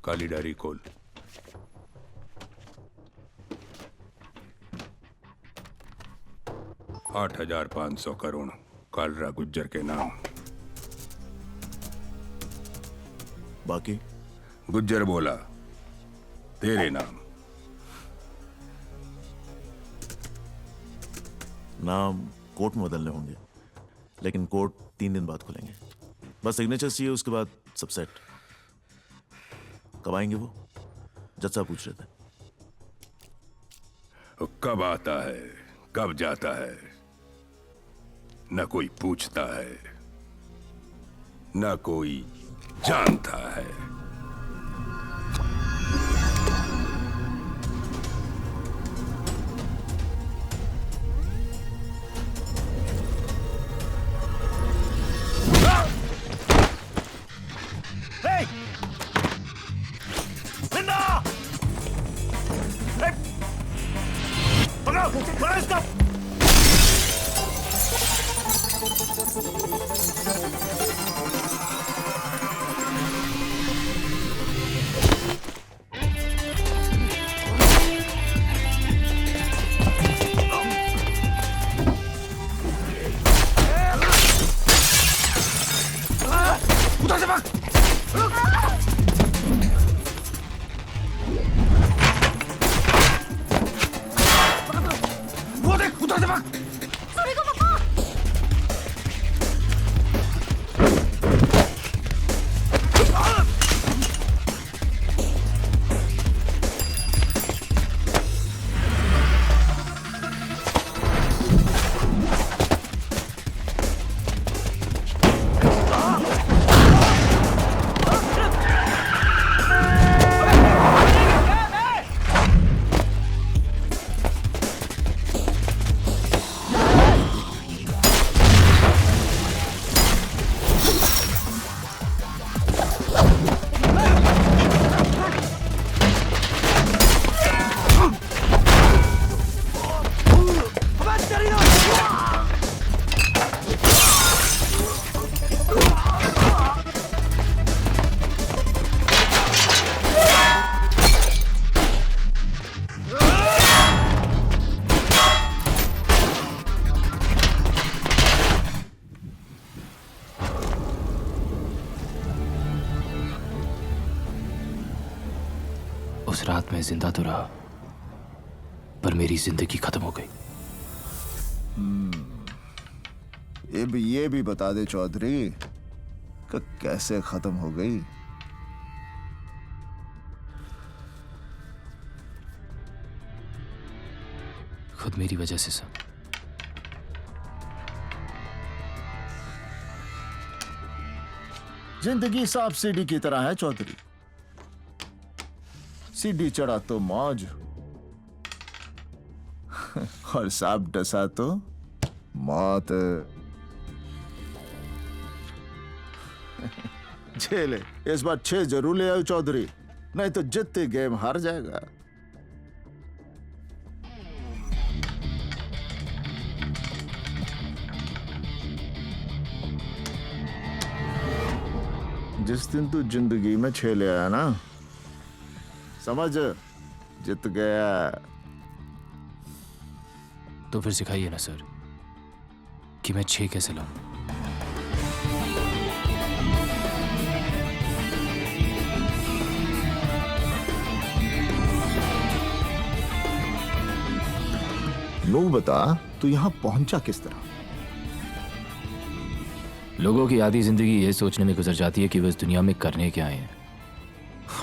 काली diary खोल। $8,500 करोड़ कालरा गुज्जर के नाम। बाकी गुज्जर बोला तेरे नाम। नाम कोर्ट में बदलने होंगे, लेकिन कोर्ट 3 दिन बाद खुलेंगे। बस सिग्नेचर चाहिए, उसके बाद सब सेट। कब आएंगे वो? जज साहब पूछ रहे थे। कब आता है कब जाता है न कोई पूछता है न कोई जानता है। उस रात मैं जिंदा तो रहा, पर मेरी जिंदगी खत्म हो गई। ये भी बता दे चौधरी कि कैसे खत्म हो गई। खुद मेरी वजह से सब। जिंदगी सांप सीढ़ी की तरह है चौधरी। सीढ़ी चढ़ा तो मौज और सांप डसा तो मौत। झेले इस बार 6 जरूर ले आओ चौधरी, नहीं तो जितने गेम हार जाएगा। जिस दिन तू जिंदगी में 6 ले आया ना, समझ जित गया। तो फिर सिखाइए ना सर कि मैं 6 कैसे लाऊं। नू बता, तू यहां पहुंचा किस तरह? लोगों की आधी जिंदगी ये सोचने में गुजर जाती है कि वे इस दुनिया में करने क्या आए हैं,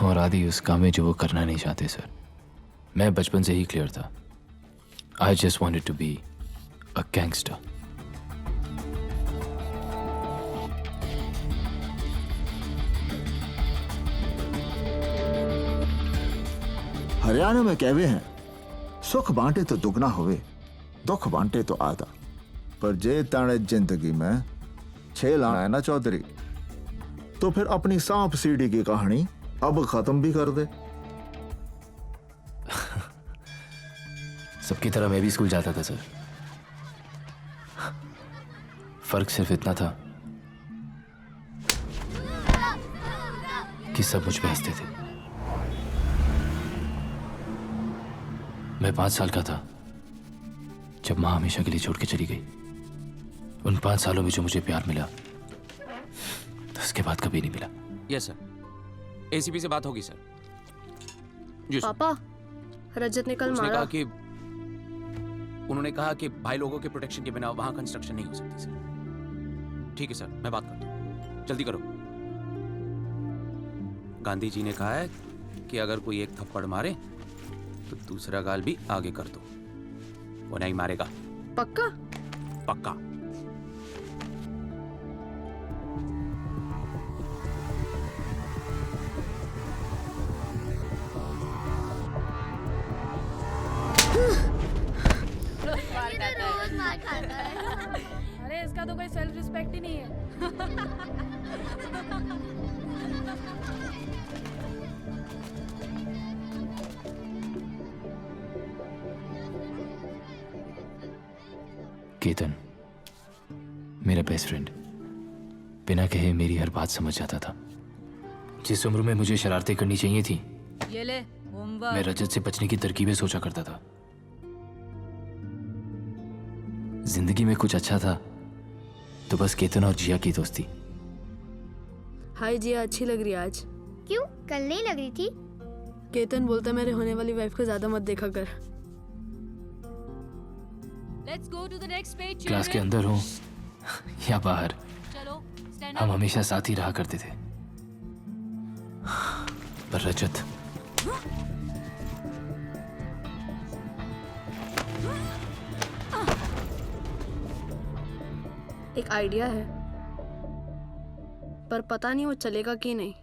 और आधी उस काम में जो वो करना नहीं चाहते। सर मैं बचपन से ही क्लियर था। I just wanted to be a gangster. Haryana में कहवे हैं, सुख बांटे तो दुगना होवे, दुख बांटे तो आधा। पर जे ताने जिंदगी में 6 लाना है ना चौधरी, तो फिर अपनी सांप सीढ़ी की कहानी अब खत्म भी कर दे। सबकी तरह मैं भी स्कूल जाता था सर। फर्क सिर्फ इतना था कि सब मुझ पे हंसते थे। मैं 5 साल का था जब माँ हमेशा के लिए छोड़ के चली गई। उन 5 सालों में जो मुझे प्यार मिला, उसके बाद कभी नहीं मिला। यस सर, एसीपी से बात होगी सर। जी सर। पापा, रजत ने कल उसने मारा। कहा कि उन्होंने कहा कि भाई लोगों के प्रोटेक्शन के बिना वहां कंस्ट्रक्शन नहीं हो सकती सर। ठीक है सर, मैं बात करता हूँ, जल्दी करो। गांधी जी ने कहा है कि अगर कोई एक थप्पड़ मारे तो दूसरा गाल भी आगे कर दो, वो नहीं मारेगा। पक्का? पक्का। रोज मार खाता है। अरे इसका तो कोई सेल्फ रिस्पेक्ट ही नहीं है। केतन, मेरा बेस्ट फ्रेंड, बिना कहे मेरी हर बात समझ जाता था। जिस उम्र में मुझे शरारतें करनी चाहिए थी, ये ले मैं होमवर्क। रजत से बचने की तरकीबें सोचा करता था। जिंदगी में कुछ अच्छा था तो बस केतन और जिया की दोस्ती। हाय जिया, अच्छी लग रही है आज। क्यों, कल नहीं लग रही थी? केतन बोलता मेरे होने वाली वाइफ को ज्यादा मत देखा कर। Let's go to the next page. Class के अंदर हो या बाहर, चलो स्टैंड हम अप। हमेशा साथ ही रहा करते थे। पर रजत, एक आइडिया है, पर पता नहीं वो चलेगा कि नहीं।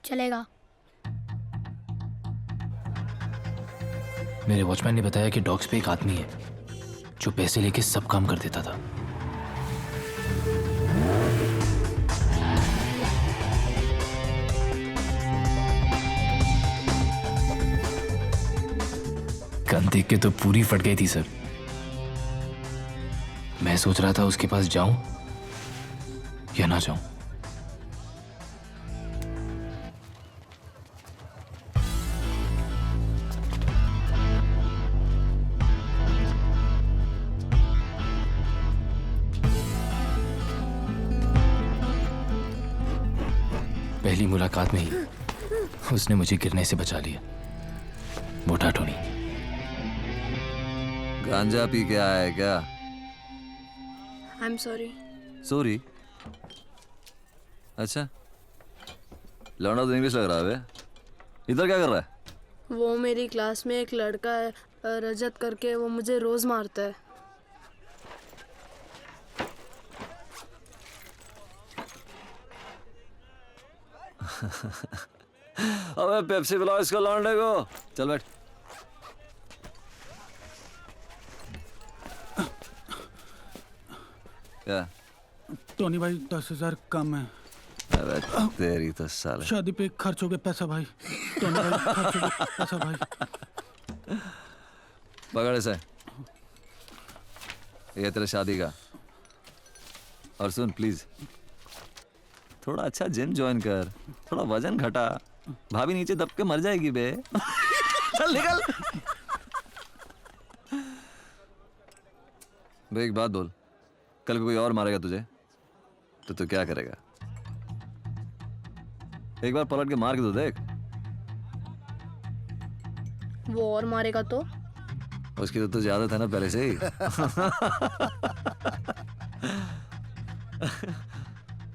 चलेगा। मेरे वॉचमैन ने बताया कि डॉग्स पे एक आदमी है जो पैसे लेके सब काम कर देता था। गन देख के तो पूरी फट गई थी सर। मैं सोच रहा था उसके पास जाऊं या ना जाऊं। पहली मुलाकात में ही उसने मुझे गिरने से बचा लिया। मोटा टोनी। गांजा पी के आया है क्या? I am sorry. सॉरी? अच्छा, लौंडा तो इंग्लिश लग रहा है बे। इधर क्या कर रहा है? वो मेरी क्लास में एक लड़का है रजत करके, वो मुझे रोज मारता है। अबे पेप्सी पिलाओ इसको लौंडे को। चल बैठ। क्या? टोनी भाई 10,000 कम है। अबे तेरी तो साले। शादी पे खर्च हो गया पैसा भाई। टोनी भाई खर्च हो गया पैसा भाई। पकड़ इसे। ये तेरे शादी का। और सुन प्लीज, थोड़ा अच्छा जिम ज्वाइन कर, थोड़ा वजन घटा। भाभी नीचे दब के मर जाएगी बे। चल निकल। बे एक बात बोल, कल को कोई और मारेगा तुझे तो तू क्या करेगा? एक बार पलट के मार के तो देख। वो और मारेगा तो? उसकी तो तुझे आदत है ना पहले से ही।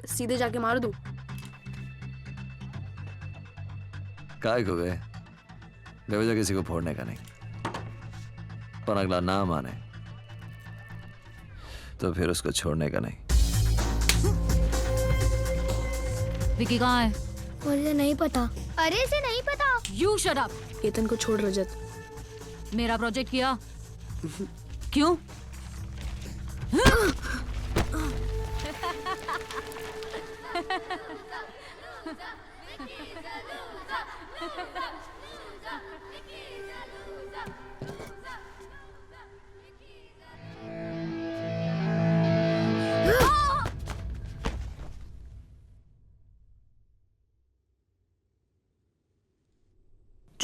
सीधे जाके मार दूं? काय को बे, बेवजह किसी को फोड़ने का नहीं। पर अगला ना माने तो फिर उसको छोड़ने का नहीं। विकी कहाँ है? मुझे नहीं पता। अरे इसे नहीं पता। You shut up. केतन को छोड़ रजत। मेरा प्रोजेक्ट किया क्यों?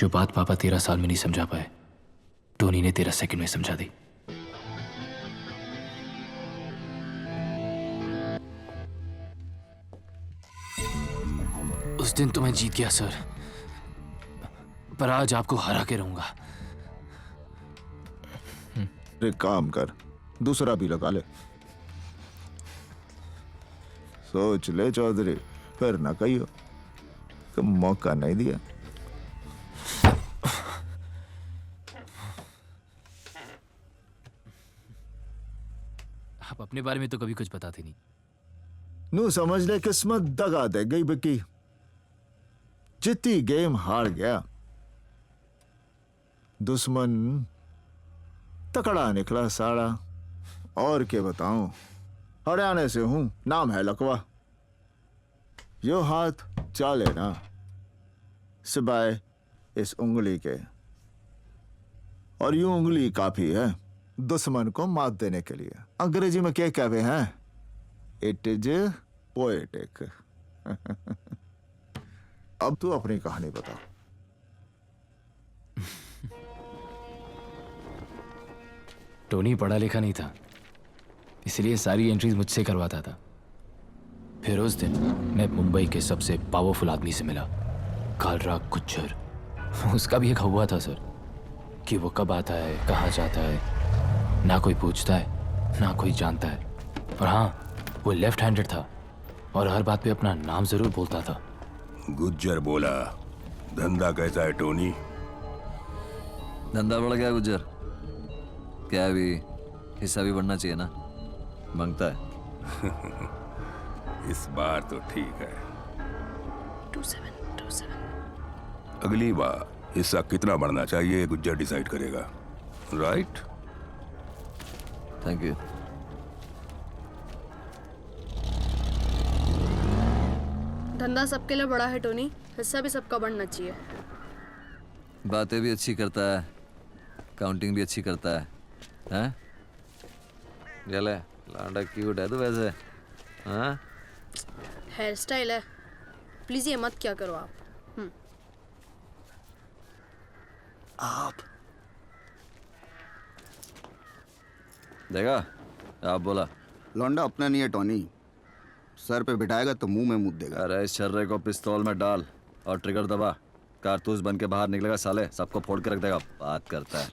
जो बात पापा 13 साल में नहीं समझा पाए, टोनी ने 13 सेकंड में समझा दी। उस दिन तो मैं जीत गया सर, पर आज आपको हरा के रहूंगा। एक काम कर, दूसरा भी लगा ले। सोच ले चौधरी, फिर ना कहियो कि मौका नहीं दिया। आप अपने बारे में तो कभी कुछ बताते नहीं। नू समझ ले किस्मत दगा दे गई बिकी। जितनी गेम हार गया, दुश्मन तकड़ा निकला साड़ा। और क्या बताऊं, हरियाणा से हूं, नाम है लकवा। यो हाथ चाले ना सिवाय इस उंगली के, और यूं उंगली काफी है दुश्मन को मात देने के लिए। अंग्रेजी में क्या कहते हैं, इट इज पोएटिक। अब तू अपनी कहानी बता। टोनी पढ़ा लिखा नहीं था, इसलिए सारी एंट्रीज मुझसे करवाता था। फिर उस दिन मैं मुंबई के सबसे पावरफुल आदमी से मिला, कालराग गुज्जर। उसका भी एक हवा था सर, कि वो कब आता है, कहाँ जाता है, ना कोई पूछता है ना कोई जानता है। और हाँ, वो लेफ्ट हैंडेड था और हर बात पे अपना नाम जरूर बोलता था। गुज्जर बोला, धंधा कैसा है टोनी? धंधा बढ़ गया गुज्जर, क्या अभी हिस्सा भी बढ़ना चाहिए ना, मांगता है। इस बार तो ठीक है। 2727। अगली बार हिस्सा कितना बढ़ना चाहिए गुज्जर डिसाइड करेगा, राइट? Thank you. धंधा सबके लिए बड़ा है टोनी, हिस्सा भी सबका बढ़ना चाहिए। बातें भी अच्छी करता है, काउंटिंग भी अच्छी करता है, हैं? चले लांडा क्यूट है तो वैसे, हाँ? हेयर स्टाइल है, प्लीज ये मत क्या करो आप। देखा, आप बोला। लौंडा अपना नहीं है टोनी, सर पे बिठाएगा तो मुंह में मुद देगा। अरे इस छर्रे को पिस्तौल में डाल और ट्रिगर दबा, कारतूस बन के बाहर निकलेगा साले, सबको फोड़ के रख देगा। बात करता है।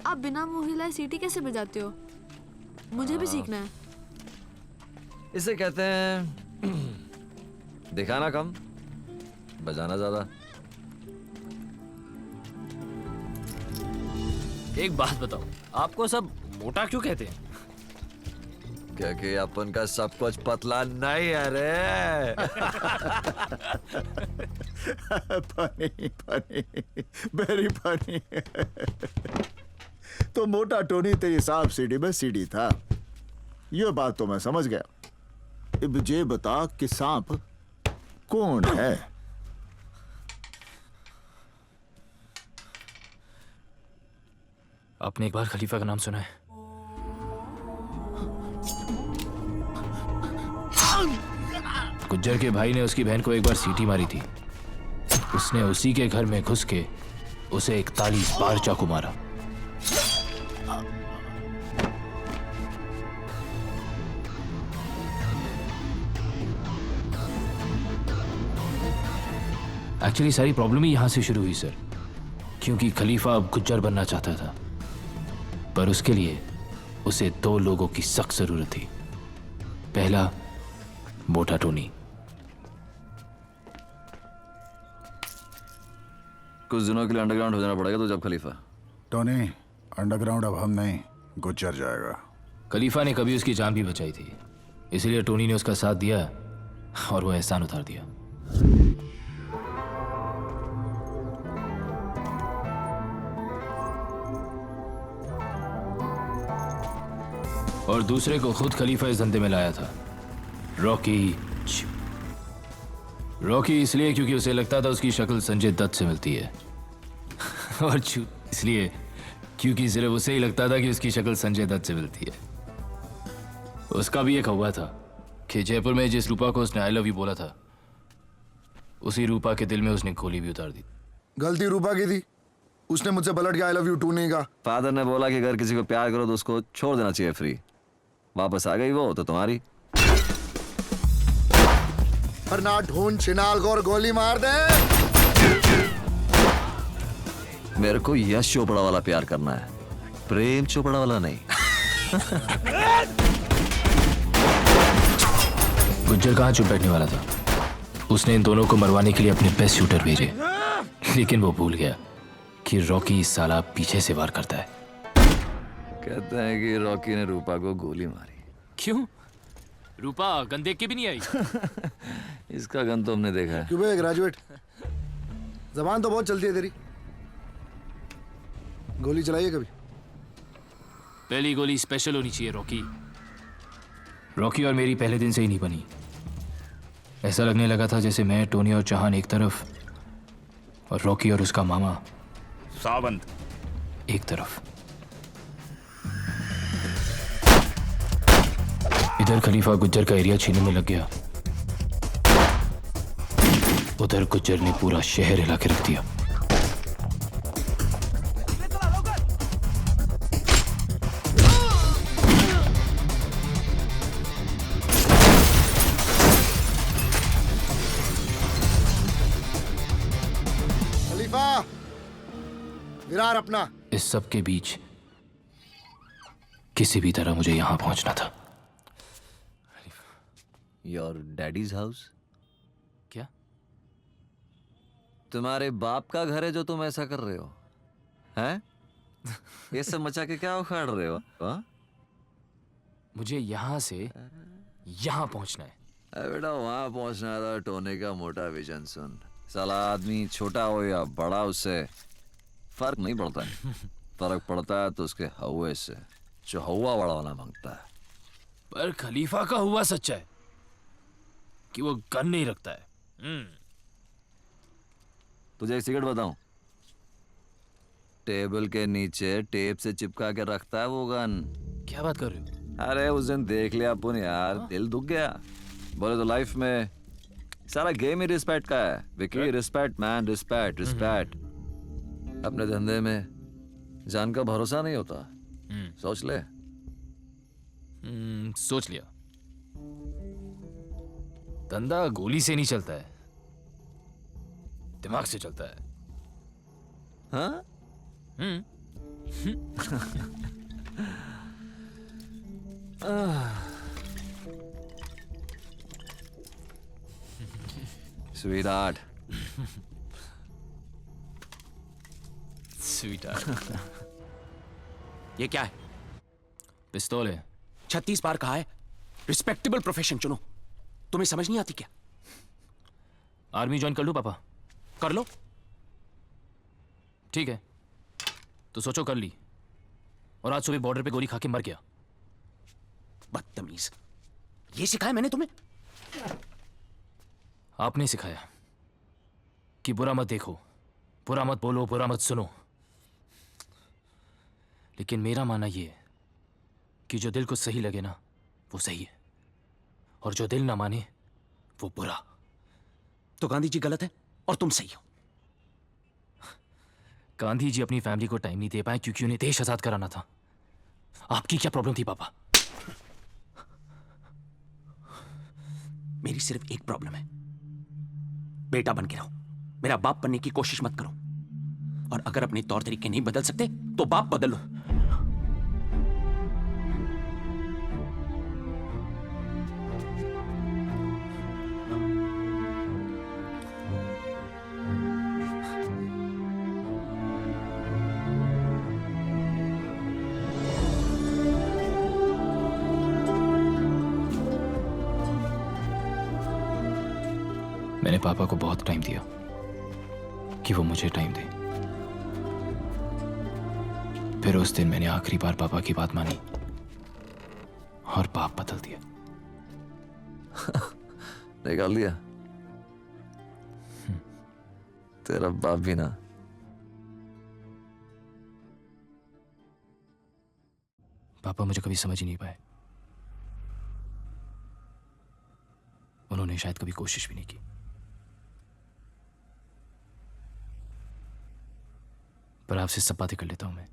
आप बिना मुंह हिलाए सीटी कैसे बजाते हो? मुझे भी सीखना है। इसे कहते हैं दिखाना कम, बजाना ज्यादा। एक बात बताओ, आपको सब मोटा क्यों कहते हैं? क्योंकि अपन का सब कुछ पतला नहीं है रे। Funny funny, very funny. तो मोटा टोनी तेरी सांप सीढ़ी में सीढ़ी था, ये बात तो मैं समझ गया। अब ये बता कि सांप कौन है? आपने एक बार खलीफा का नाम सुना है? गुज्जर के भाई ने उसकी बहन को एक बार सीटी मारी थी। उसने उसी के घर में घुस के उसे 41 बार चाकू मारा। एक्चुअली सारी प्रॉब्लम ही यहां से शुरू हुई सर, क्योंकि खलीफा अब गुज्जर बनना चाहता था, पर उसके लिए उसे 2 लोगों की सख्त जरूरत थी। पहला, मोटा टोनी। कुछ दिनों के लिए अंडरग्राउंड हो जाना पड़ेगा तो जब खलीफा। टोनी, अंडरग्राउंड अब हम नहीं, गुज्जर जाएगा। खलीफा ने कभी उसकी जान भी बचाई थी, इसलिए टोनी ने उसका साथ दिया और वो एहसान उतार दिया। और दूसरे को खुद खलीफा इस धंधे में लाया था, रॉकी। रॉकी इसलिए क्योंकि उसे लगता था उसकी शक्ल संजय दत्त से मिलती है, और चू इसलिए क्योंकि सिर्फ उसे ही लगता था कि उसकी शक्ल संजय दत्त से मिलती है। उसका भी एक हवा था कि जयपुर में जिस रूपा को उसने आई लव यू बोला था, उसी रूपा के दिल में उसने गोली भी उतार दी। गलती रूपा की थी, उसने मुझसे पलट के आई लव यू टू नहीं कहा। फादर ने बोला कि अगर किसी को प्यार करो तो उसको छोड़ देना चाहिए फ्री। वापस आ गई वो तो तुम्हारी। वरना ढूंढ छिनाल को और गोली मार दे। मेरे को यश चोपड़ा वाला प्यार करना है, प्रेम चोपड़ा वाला नहीं। गुज्जर कहाँ चुप बैठने वाला था। उसने इन दोनों को मरवाने के लिए अपने बेस्ट शूटर भेजे, लेकिन वो भूल गया कि रॉकी साला पीछे से वार करता है। कहते हैं कि रॉकी ने रूपा को गोली मारी। क्यों? रूपा गन देख के भी नहीं आई। इसका गन तो हमने देखा है। क्यों बे ग्रेजुएट, जबान तो बहुत चलती है तेरी। गोली चलाइए कभी। पहली गोली स्पेशल होनी चाहिए रॉकी। रॉकी और मेरी पहले दिन से ही नहीं बनी। ऐसा लगने लगा था जैसे मैं, टोनी और चौहान एक तरफ और रॉकी और उसका मामा सावंत एक तरफ। इधर खलीफा गुज्जर का एरिया छीनने में लग गया, उधर गुज्जर ने पूरा शहर हिला के रख दिया। खलीफा, विरार अपना। इस सब के बीच किसी भी तरह मुझे यहां पहुंचना था। Your daddies house? क्या? तुम्हारे बाप का घर है जो तुम ऐसा कर रहे हो, हैं? ये सब मचा के क्या उखाड़ रहे हो? हाँ? मुझे यहां से यहां पहुंचना है। बेटा वहां पहुंचना था। टोने का मोटा विजन सुन। साला आदमी छोटा हो या बड़ा, उससे फर्क नहीं पड़ता है। फर्क पड़ता है तो उसके हवा से, जो हवा बड़ा होना मांगता है। पर खलीफा का हुआ सच्चा है कि वो गन नहीं रखता है। तुझे एक सिगरेट बताऊं? टेबल के नीचे टेप से चिपका के रखता है वो गन। क्या बात कर रहे हो? अरे उस दिन देख लिया अपन यार, दिल दुख गया। बोले तो लाइफ में सारा गेम ही रिस्पेक्ट का है Vicky. Respect man, respect respect. अपने धंधे में जान का भरोसा नहीं होता। सोच ले। सोच लिया। धंधा गोली से नहीं चलता है, दिमाग से चलता है। हाँ? Sweetheart. Sweetheart. ये क्या है? पिस्तौल है। 36 बार कहा है रिस्पेक्टेबल प्रोफेशन चुनो। तुम्हें समझ नहीं आती क्या? आर्मी ज्वाइन कर लूं पापा? कर लो। ठीक है, तो सोचो कर ली, और आज सुबह बॉर्डर पे गोली खा के मर गया। बदतमीज, ये सिखाया मैंने तुम्हें? आपने सिखाया कि बुरा मत देखो, बुरा मत बोलो, बुरा मत सुनो। लेकिन मेरा मानना यह है कि जो दिल को सही लगे ना, वो सही है, और जो दिल ना माने वो बुरा। तो गांधी जी गलत है और तुम सही हो। गांधी जी अपनी फैमिली को टाइम नहीं दे पाए क्योंकि उन्हें देश आजाद कराना था। आपकी क्या प्रॉब्लम थी पापा? मेरी सिर्फ एक प्रॉब्लम है, बेटा बन के रहो, मेरा बाप बनने की कोशिश मत करो। और अगर अपने तौर तरीके नहीं बदल सकते तो बाप बदल लो। मैंने पापा को बहुत टाइम दिया कि वो मुझे टाइम दे। फिर उस दिन मैंने आखिरी बार पापा की बात मानी और बाप बदल दिया। निकाल दिया तेरा बाप भी ना। पापा मुझे कभी समझ ही नहीं पाए। उन्होंने शायद कभी कोशिश भी नहीं की। पर आपसे सब बातें कर लेता हूं मैं।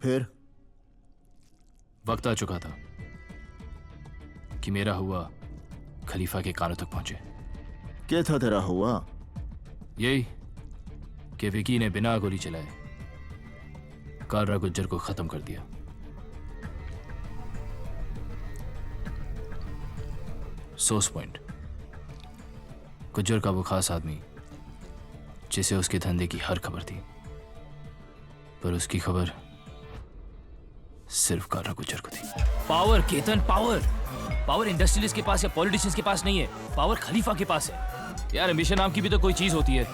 फिर वक्त आ चुका था कि मेरा हुआ खलीफा के कानों तक पहुंचे। क्या था तेरा हुआ? यही कि विकी ने बिना गोली चलाए कालरा गुज्जर को खत्म कर दिया। सोर्स पॉइंट, गुज्जर का वो खास आदमी जिसे उसके धंधे की हर खबर थी, पर उसकी खबर सिर्फ कालरा गुज्जर को थी। पावर केतन, पावर इंडस्ट्रियलिस्ट के पास या पॉलिटिशियंस के पास नहीं है, पावर खलीफा के पास है। यार एम्बिशन नाम की भी तो कोई चीज होती है।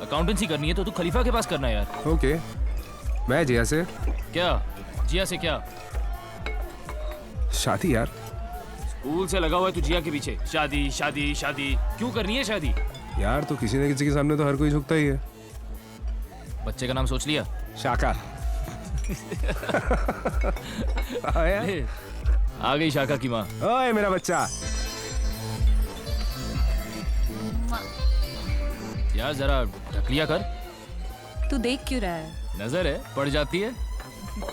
अकाउंटेंसी करनी है तो तू खलीफा के पास करना है यार। ओके, मैं जिया से। क्या जिया से? क्या शादी यार? स्कूल से लगा हुआ है तू जिया के पीछे। शादी शादी शादी क्यों करनी है शादी? यार तो किसी न किसी के सामने तो हर कोई झुकता ही है। बच्चे का नाम सोच लिया? शाका। आ गई शाका की माँ। ओए मेरा बच्चा। यार जरा ढक लिया कर। तू देख क्यों रहा है? नजर है पड़ जाती है।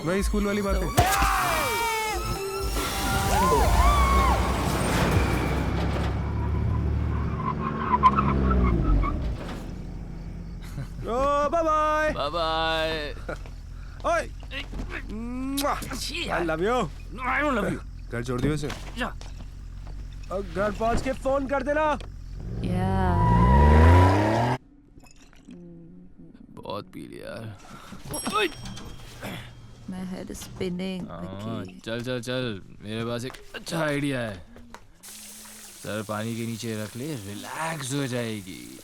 वही स्कूल वाली बात है। Oh bye bye. Bye bye. ओए I love you. I don't love you. घर छोड़ दियो इसे। और घर पहुंच के फोन कर देना। बहुत पी लिया यार। My head is spinning. चल चल चल, मेरे पास एक अच्छा आइडिया है। सर पानी के नीचे रख ले, रिलैक्स हो जाएगी।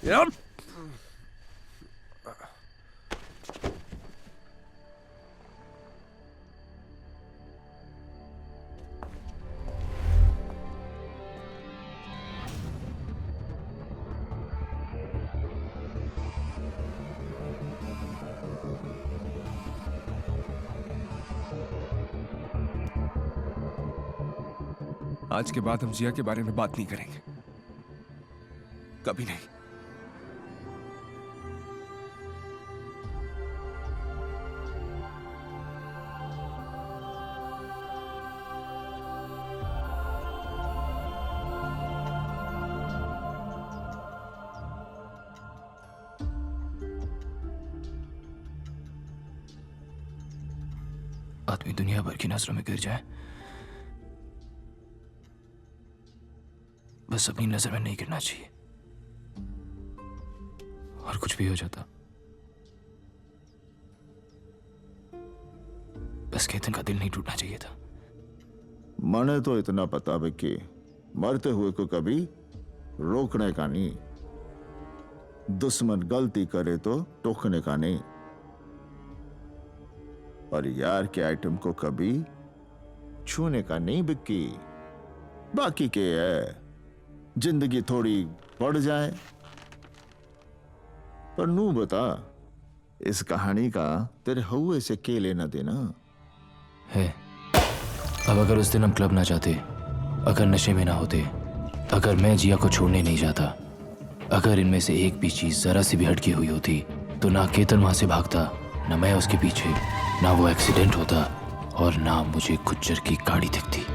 Yep. आज के बाद हम जिया के बारे में बात नहीं करेंगे, कभी नहीं। आदमी दुनिया भर की नजरों में गिर जाए, बस अपनी नजर में नहीं गिरना चाहिए। और कुछ भी हो जाता, बस केतन का दिल नहीं टूटना चाहिए था। मने तो इतना पता है कि मरते हुए को कभी रोकने का नहीं, दुश्मन गलती करे तो टोकने का नहीं, और यार के आइटम को कभी छूने का नहीं बिक्की। बाकी के है जिंदगी थोड़ी बढ़ जाए। पर नू बता, इस कहानी का तेरे हुए से के लेना देना है। अब अगर उस दिन हम क्लब ना जाते, अगर नशे में ना होते, अगर मैं जिया को छोड़ने नहीं जाता, अगर इनमें से एक भी चीज जरा सी भी हटकी हुई होती, तो ना केतन वहां से भागता, ना मैं उसके पीछे, ना वो एक्सीडेंट होता, और ना मुझे गुज्जर की गाड़ी दिखती।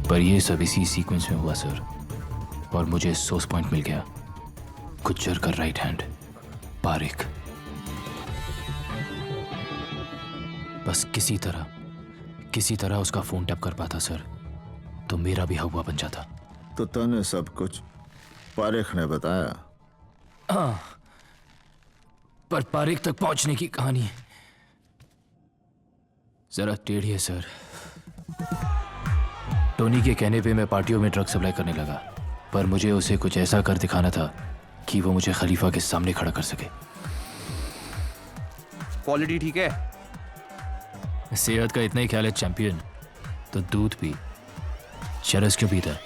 पर ये सब इसी सीक्वेंस में हुआ सर, और मुझे सोर्स पॉइंट मिल गया, गुज्जर का राइट हैंड पारिक। बस किसी तरह उसका फोन टैप कर पाता सर, तो मेरा भी हवा बन जाता। तो तने सब कुछ पारिक ने बताया? हाँ, पर पारिक तक पहुंचने की कहानी जरा टेढ़ी है सर। टोनी के कहने पे मैं पार्टियों में ड्रग सप्लाई करने लगा, पर मुझे उसे कुछ ऐसा कर दिखाना था कि वो मुझे खलीफा के सामने खड़ा कर सके। क्वालिटी ठीक है? सेहत का इतना ही ख्याल है चैंपियन, तो दूध पी, चरस क्यों पीता?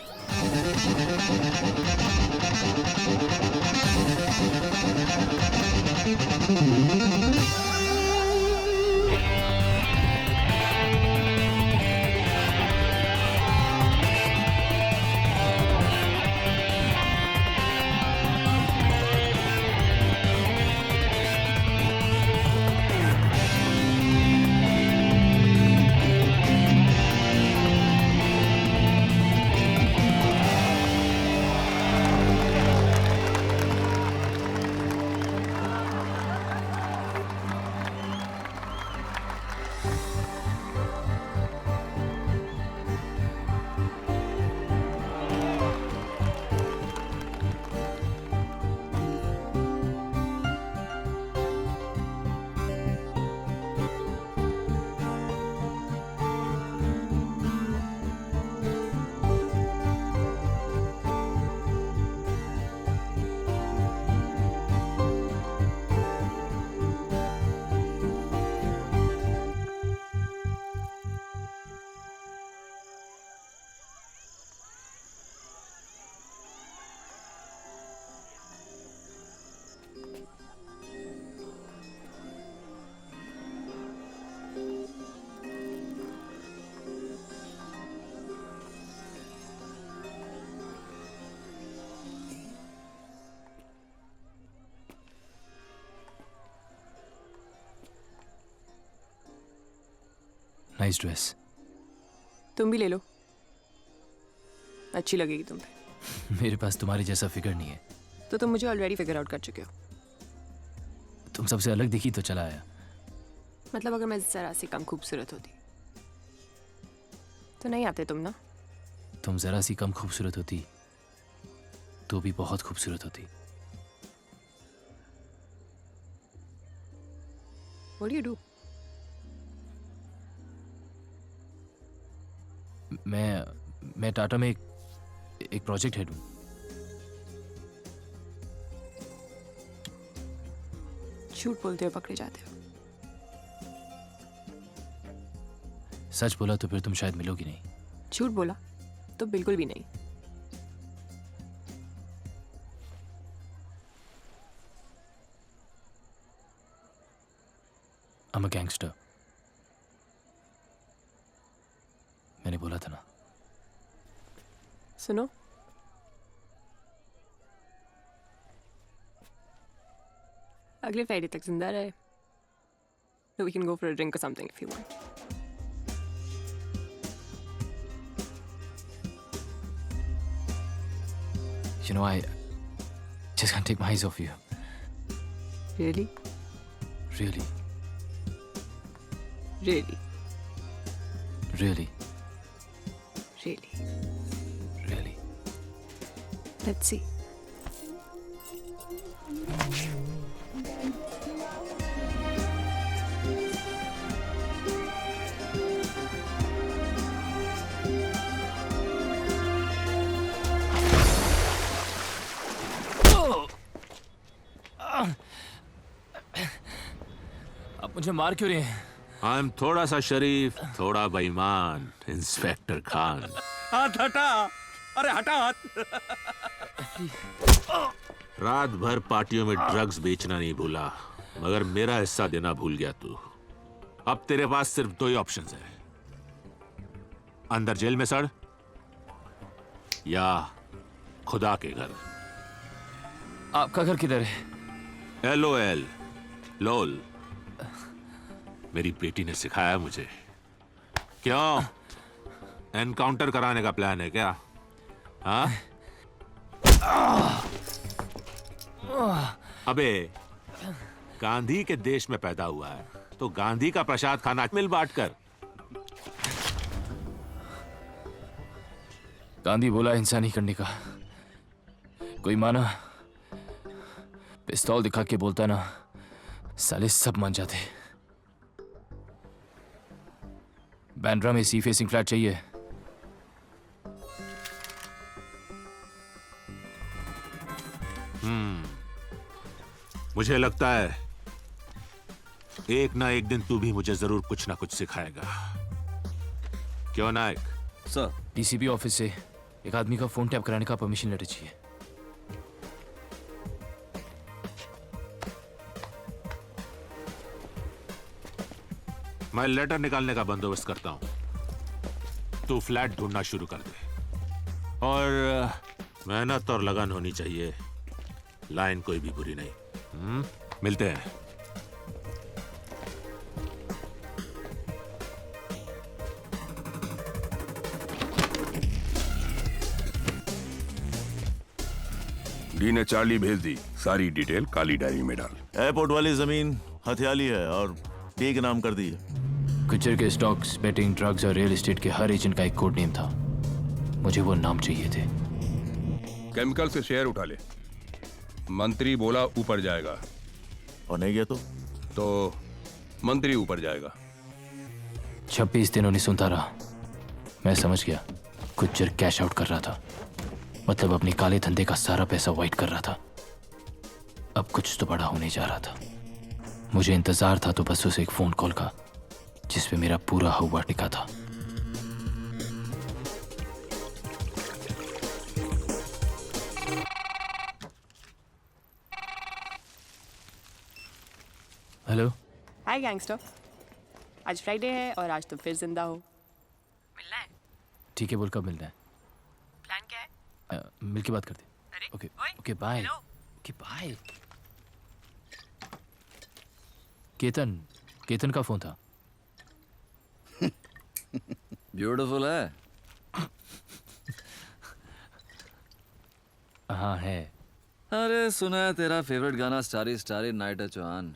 Nice dress. तुम भी ले लो, अच्छी लगेगी तुम पे। मेरे पास तुम्हारे जैसा फिगर नहीं है। तो तुम मुझे ऑलरेडी फिगर आउट कर चुके हो। तुम सबसे अलग दिखी तो चला आया। मतलब अगर मैं जरा सी कम खूबसूरत होती तो नहीं आते तुम ना। तुम जरा सी कम खूबसूरत होती तो भी बहुत खूबसूरत होती। What do you do? मैं टाटा में एक प्रोजेक्ट हेड हूं। झूठ बोलते हो पकड़े जाते हो। सच बोला तो फिर तुम शायद मिलोगी नहीं। झूठ बोला तो बिल्कुल भी नहीं। I'm a gangster. मैंने बोला था ना। सुनो, अगले फ्राइडे तक जिंदा रहे। So we can go for a drink or something if you want. You know, I just can't take my eyes off you. Really? Really, Really? really, Really? really. Let's see. आप मुझे मार क्यों रहे हैं? I am थोड़ा सा शरीफ, थोड़ा बेईमान, इंस्पेक्टर खान। हाथ हटा, अरे हटा हाथ। रात भर पार्टियों में ड्रग्स बेचना नहीं भूला, मगर मेरा हिस्सा देना भूल गया तू। अब तेरे पास सिर्फ दो ही ऑप्शंस हैं, अंदर जेल में सड़ या खुदा के घर। आपका घर किधर है? LOL, लोल। मेरी बेटी ने सिखाया मुझे। क्यों, एनकाउंटर कराने का प्लान है क्या? हाँ? अबे, गांधी के देश में पैदा हुआ है तो गांधी का प्रसाद खाना मिल बांट कर। गांधी बोला हिंसा नहीं करने का। कोई माना? पिस्तौल दिखा के बोलता ना, साले सब मान जाते। बैंड्रा में सी फेसिंग फ्लैट चाहिए। मुझे लगता है एक ना एक दिन तू भी मुझे जरूर कुछ ना कुछ सिखाएगा। क्यों नायक? सर, डीसीपी ऑफिस से एक आदमी का फोन टैप कराने का परमिशन लेटर चाहिए। मैं लेटर निकालने का बंदोबस्त करता हूं, तू फ्लैट ढूंढना शुरू कर दे। और मेहनत और लगन होनी चाहिए, लाइन कोई भी बुरी नहीं। मिलते हैं। डी ने चार्ली भेज दी, सारी डिटेल काली डायरी में डाल। एयरपोर्ट वाली जमीन हथियाली है और डी के नाम कर दी है। गुज्जर के स्टॉक्स, बेटिंग, ड्रग्स और रियल एस्टेट के हर एजेंट का एक कोड नेम था। मुझे वो नाम चाहिए थे। केमिकल से शेयर उठा ले। मंत्री बोला ऊपर जाएगा, और नहीं गया तो मंत्री ऊपर जाएगा। 26 दिन उन्हें सुनता रहा। मैं समझ गया, गुज्जर कैश आउट कर रहा था, मतलब अपने काले धंधे का सारा पैसा वाइट कर रहा था। अब कुछ तो बड़ा होने जा रहा था। मुझे इंतजार था तो बस उसे एक फोन कॉल का, जिसपे मेरा पूरा हुआ टिका था। हेलो। हाय गैंगस्टर, आज फ्राइडे है और आज तुम फिर जिंदा हो। मिलना है? ठीक है, बोल कब मिलना है? प्लान क्या है? मिल के बात करते। Okay okay bye. Okay bye. Ketan का फोन था। ब्यूटीफुल है। हाँ है। अरे सुना है तेरा फेवरेट गाना स्टारी स्टारी नाइट है चौहान,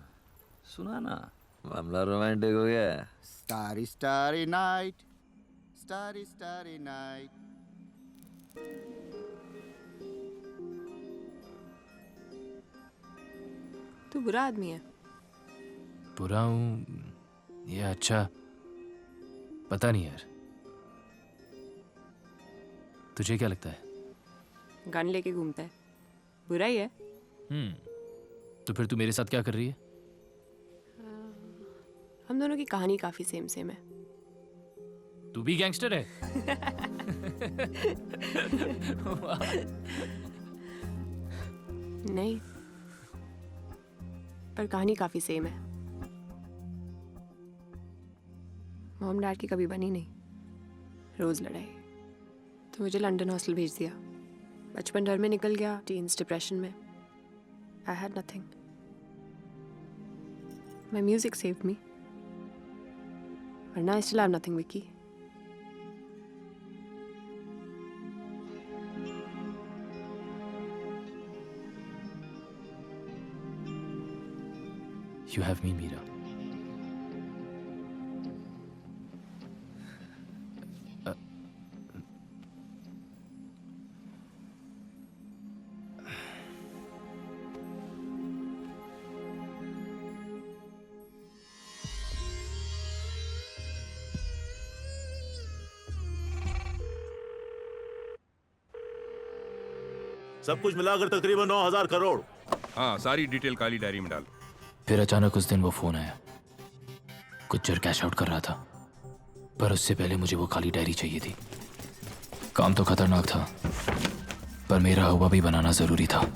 सुना ना? मामला रोमांटिक हो गया है। Starry starry night, starry starry night. तू बुरा आदमी है। बुरा हूँ या अच्छा पता नहीं यार। तुझे क्या लगता है? गन लेके घूमता है, बुरा ही है। तो फिर तू मेरे साथ क्या कर रही है? हम दोनों की कहानी काफी सेम सेम है। तू भी गैंगस्टर है? नहीं, पर कहानी काफी सेम है। मॉम डैड की कभी बनी नहीं, रोज लड़ाई। तो मुझे लंदन हॉस्टल भेज दिया। बचपन डर में निकल गया, टीन्स डिप्रेशन में। I had nothing. My music saved me, वरना I still have nothing Vicky. You have me, Meera. सब कुछ मिलाकर तकरीबन 9,000 करोड़। हाँ, सारी डिटेल काली डायरी में डाल। फिर अचानक उस दिन वो फोन आया। गुज्जर कैश आउट कर रहा था, पर उससे पहले मुझे वो काली डायरी चाहिए थी। काम तो खतरनाक था, पर मेरा हुआ भी बनाना जरूरी था।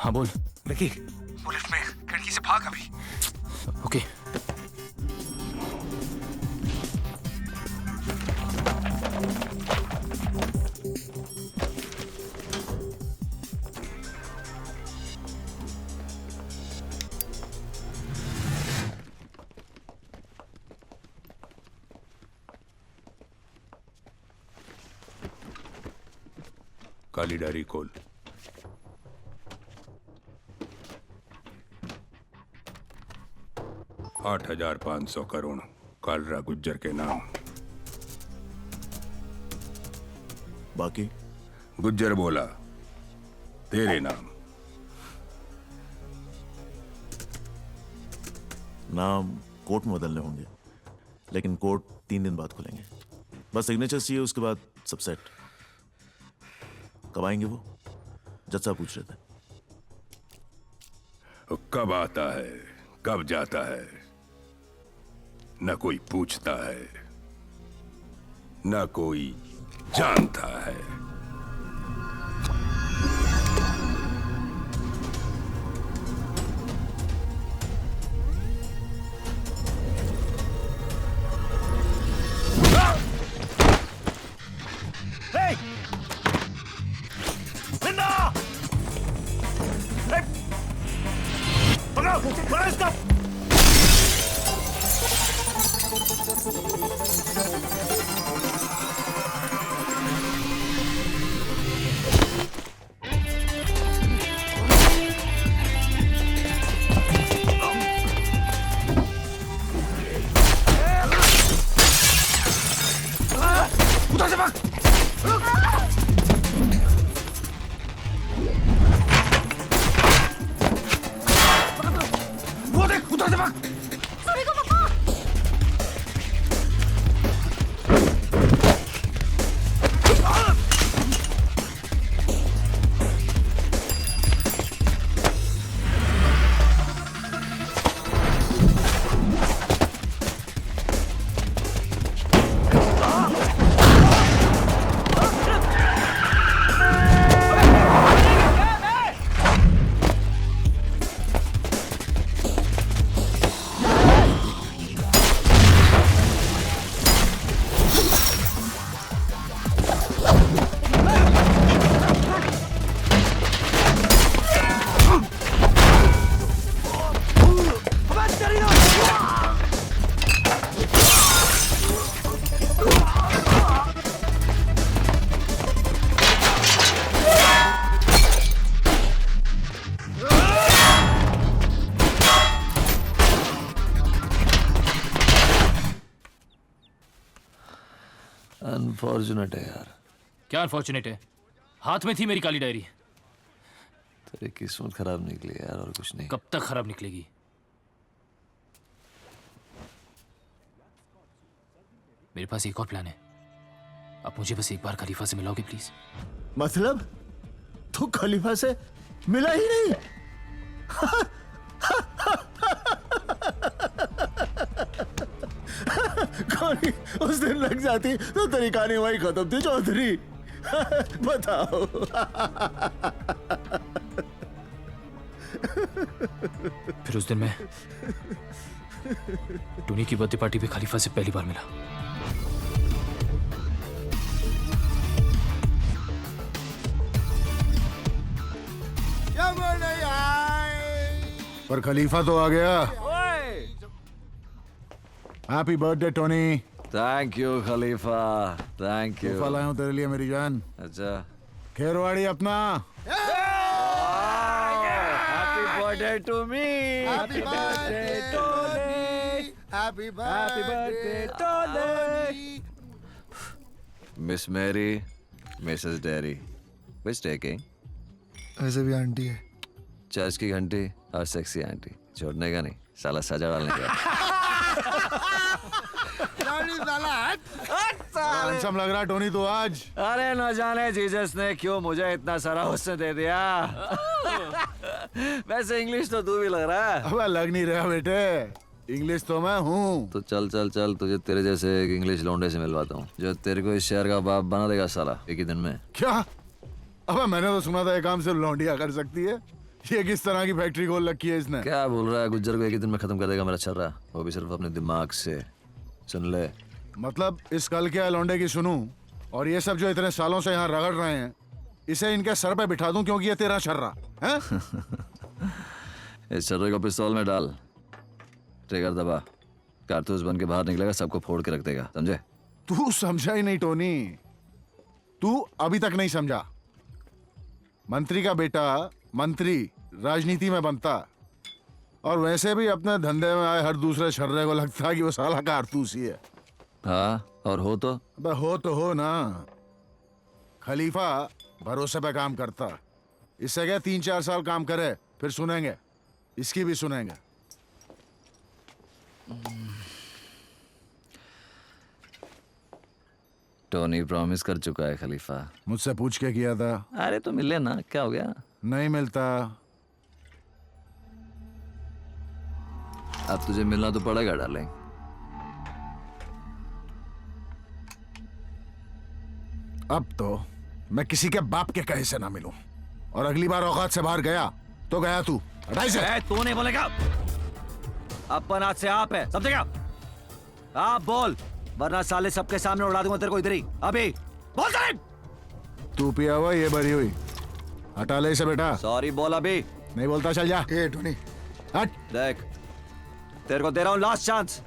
हाँ बोल। विकी, वो लिफ्ट में, खिड़की से भाग अभी। ओके। काली डायरी खोल। $8,500 करोड़ कालरा गुज्जर के नाम। बाकी गुज्जर बोला तेरे नाम। नाम कोर्ट में बदलने होंगे, लेकिन कोर्ट 3 दिन बाद खुलेंगे। बस सिग्नेचर चाहिए, उसके बाद सब सेट। कब आएंगे वो? जज साहब पूछ रहे थे। कब आता है, कब जाता है, न कोई पूछता है, न कोई जानता है। अनफॉर्चुनेट है यार। क्या अनफॉर्चुनेट है? हाथ में थी मेरी काली डायरी। तेरी किस्मत खराब निकली यार, और कुछ नहीं। कब तक खराब निकलेगी? मेरे पास एक और प्लान है। आप मुझे बस एक बार खलीफा से मिलाओगे प्लीज? मतलब तू खलीफा से मिला ही नहीं। कहानी उस दिन लग जाती तो तेरी कहानी वही खत्म थी चौधरी। बताओ। फिर उस दिन मैं टोनी की बर्थडे पार्टी पे खलीफा से पहली बार मिला। पर खलीफा तो आ गया। Happy birthday Tony. Thank you Khalifa, thank you. तोहफा लाया हूं तेरे लिए मेरी जान। अच्छा, खेरवाड़ी अपना। Happy birthday to me. Happy birthday Tony. Happy birthday Tony. Miss Mary, Mrs Derry, which taking? ऐसे भी आंटी है। चर्च की घंटी और सेक्सी आंटी, छोड़ने का नहीं, साला सजा डालने का। हैंडसम लग रहा टोनी तो आज। अरे न जाने जीसस ने क्यों मुझे इतना सारा हुस्न दे दिया। वैसे इंग्लिश तो तू भी लग रहा है। अब लग नहीं रहा बेटे, इंग्लिश तो मैं हूँ। तो चल चल चल, तुझे तेरे जैसे एक इंग्लिश लौंडे से मिलवाता हूँ जो तेरे को इस शहर का बाप बना देगा साला एक ही दिन में। क्या? अब मैंने तो सुना था ये काम सिर्फ लौंडिया कर सकती है। ये किस तरह की फैक्ट्री खोल रखी है इसने? क्या बोल रहा है? गुज्जर को एक ही दिन में खत्म कर देगा मेरा छर्रा, वो भी सिर्फ अपने दिमाग से। सुन ले, मतलब इस कल के लौंडे की सुनूं और ये सब जो इतने सालों से यहाँ रगड़ रहे हैं, इसे इनके सर पे बिठा दूं क्योंकि ये तेरा छर्रा है। इस छर्रे को पिस्तौल में डाल, ट्रिगर दबा, कारतूस बन के बाहर निकलेगा, सबको फोड़ के रख देगा, समझे? तू समझा ही नहीं टोनी, तू अभी तक नहीं समझा। मंत्री का बेटा मंत्री राजनीति में बनता, और वैसे भी अपने धंधे में आए हर दूसरे छर्रे को लगता है कि वो साला कारतूस ही है। हाँ, और हो तो? अबे हो तो हो ना। खलीफा भरोसे पे काम करता, इससे क्या 3-4 साल काम करे फिर सुनेंगे, इसकी भी सुनेंगे। टोनी प्रॉमिस कर चुका है खलीफा। मुझसे पूछ के किया था। अरे तो मिले ना, क्या हो गया? नहीं मिलता। अब तुझे मिलना तो पड़ेगा डार्लिंग। अब तो मैं किसी के बाप के कहे से ना मिलूं, और अगली बार औकात से बाहर गया तो गया तू। तू नहीं बोलेगा, अपन आज से आप है, समझेगा? आप बोल, वरना साले सबके सामने उड़ा दूंगा तेरे को इधर ही। अभी बोल साले। तू पिया हुआ ये भरी हुई, हटा ले इसे बेटा। सॉरी बोल। अभी नहीं बोलता, चल जा। ए टोनी हट। देख, तेरे को दे रहा हूं लास्ट चांस।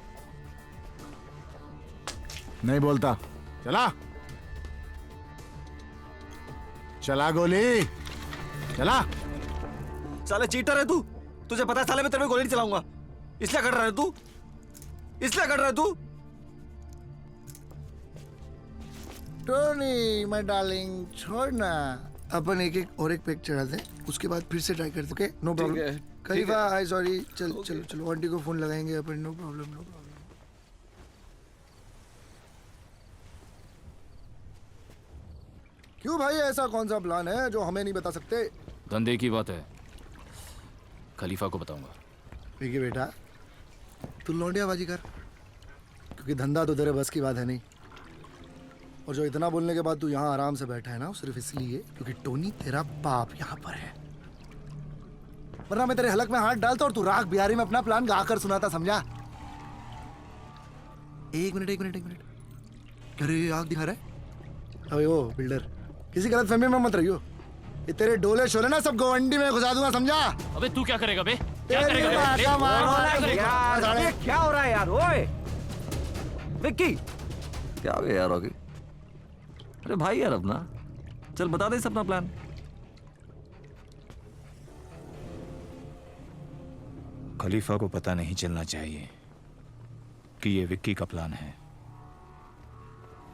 नहीं बोलता, चला चला गोली चला। साले चीटर है तू, तुझे पता है साले मैं तेरे पे गोली नहीं चलाऊंगा, इसलिए कर रहा है तू, इसलिए कर रहा है तू। टोनी माय डार्लिंग, छोड़ ना, अपन एक एक और एक पैक चढ़ा दे, उसके बाद फिर से ट्राई करते। Okay, no problem. खलीफा आई सॉरी, चल चलो चलो, आंटी को फोन लगाएंगे अपन। No problem, no problem. क्यों भाई, ऐसा कौन सा प्लान है जो हमें नहीं बता सकते? धंधे की बात है, खलीफा को बताऊंगा। ठीक है बेटा, तू लौंडियाबाजी कर, क्योंकि धंधा तो तेरे बस की बात है नहीं। और जो इतना बोलने के बाद तू यहाँ आराम से बैठा है ना, सिर्फ इसलिए क्योंकि टोनी तेरा बाप यहाँ पर है, वरना मैं तेरे हलक में हाथ डालता और तू राग बिहारी में अपना प्लान गाकर सुनाता, समझा? एक मिनट एक मिनट एक मिनट, अरे आग दिखा रहा है। अबे ओ बिल्डर, किसी गलत फहमी में मत रहियो, ये तेरे डोले शोले ना सब गवंडी में घुसा दूंगा, समझा? अबे तू क्या करेगा बे? क्या तेरी करेगा बात बे? का मार यार, ये क्या हो रहा है यार? ओए विक्की, क्या हो गया यार? होगी, अरे भाई यार अपना, चल बता दे अपना प्लान। खलीफा को पता नहीं चलना चाहिए कि ये विक्की का प्लान है।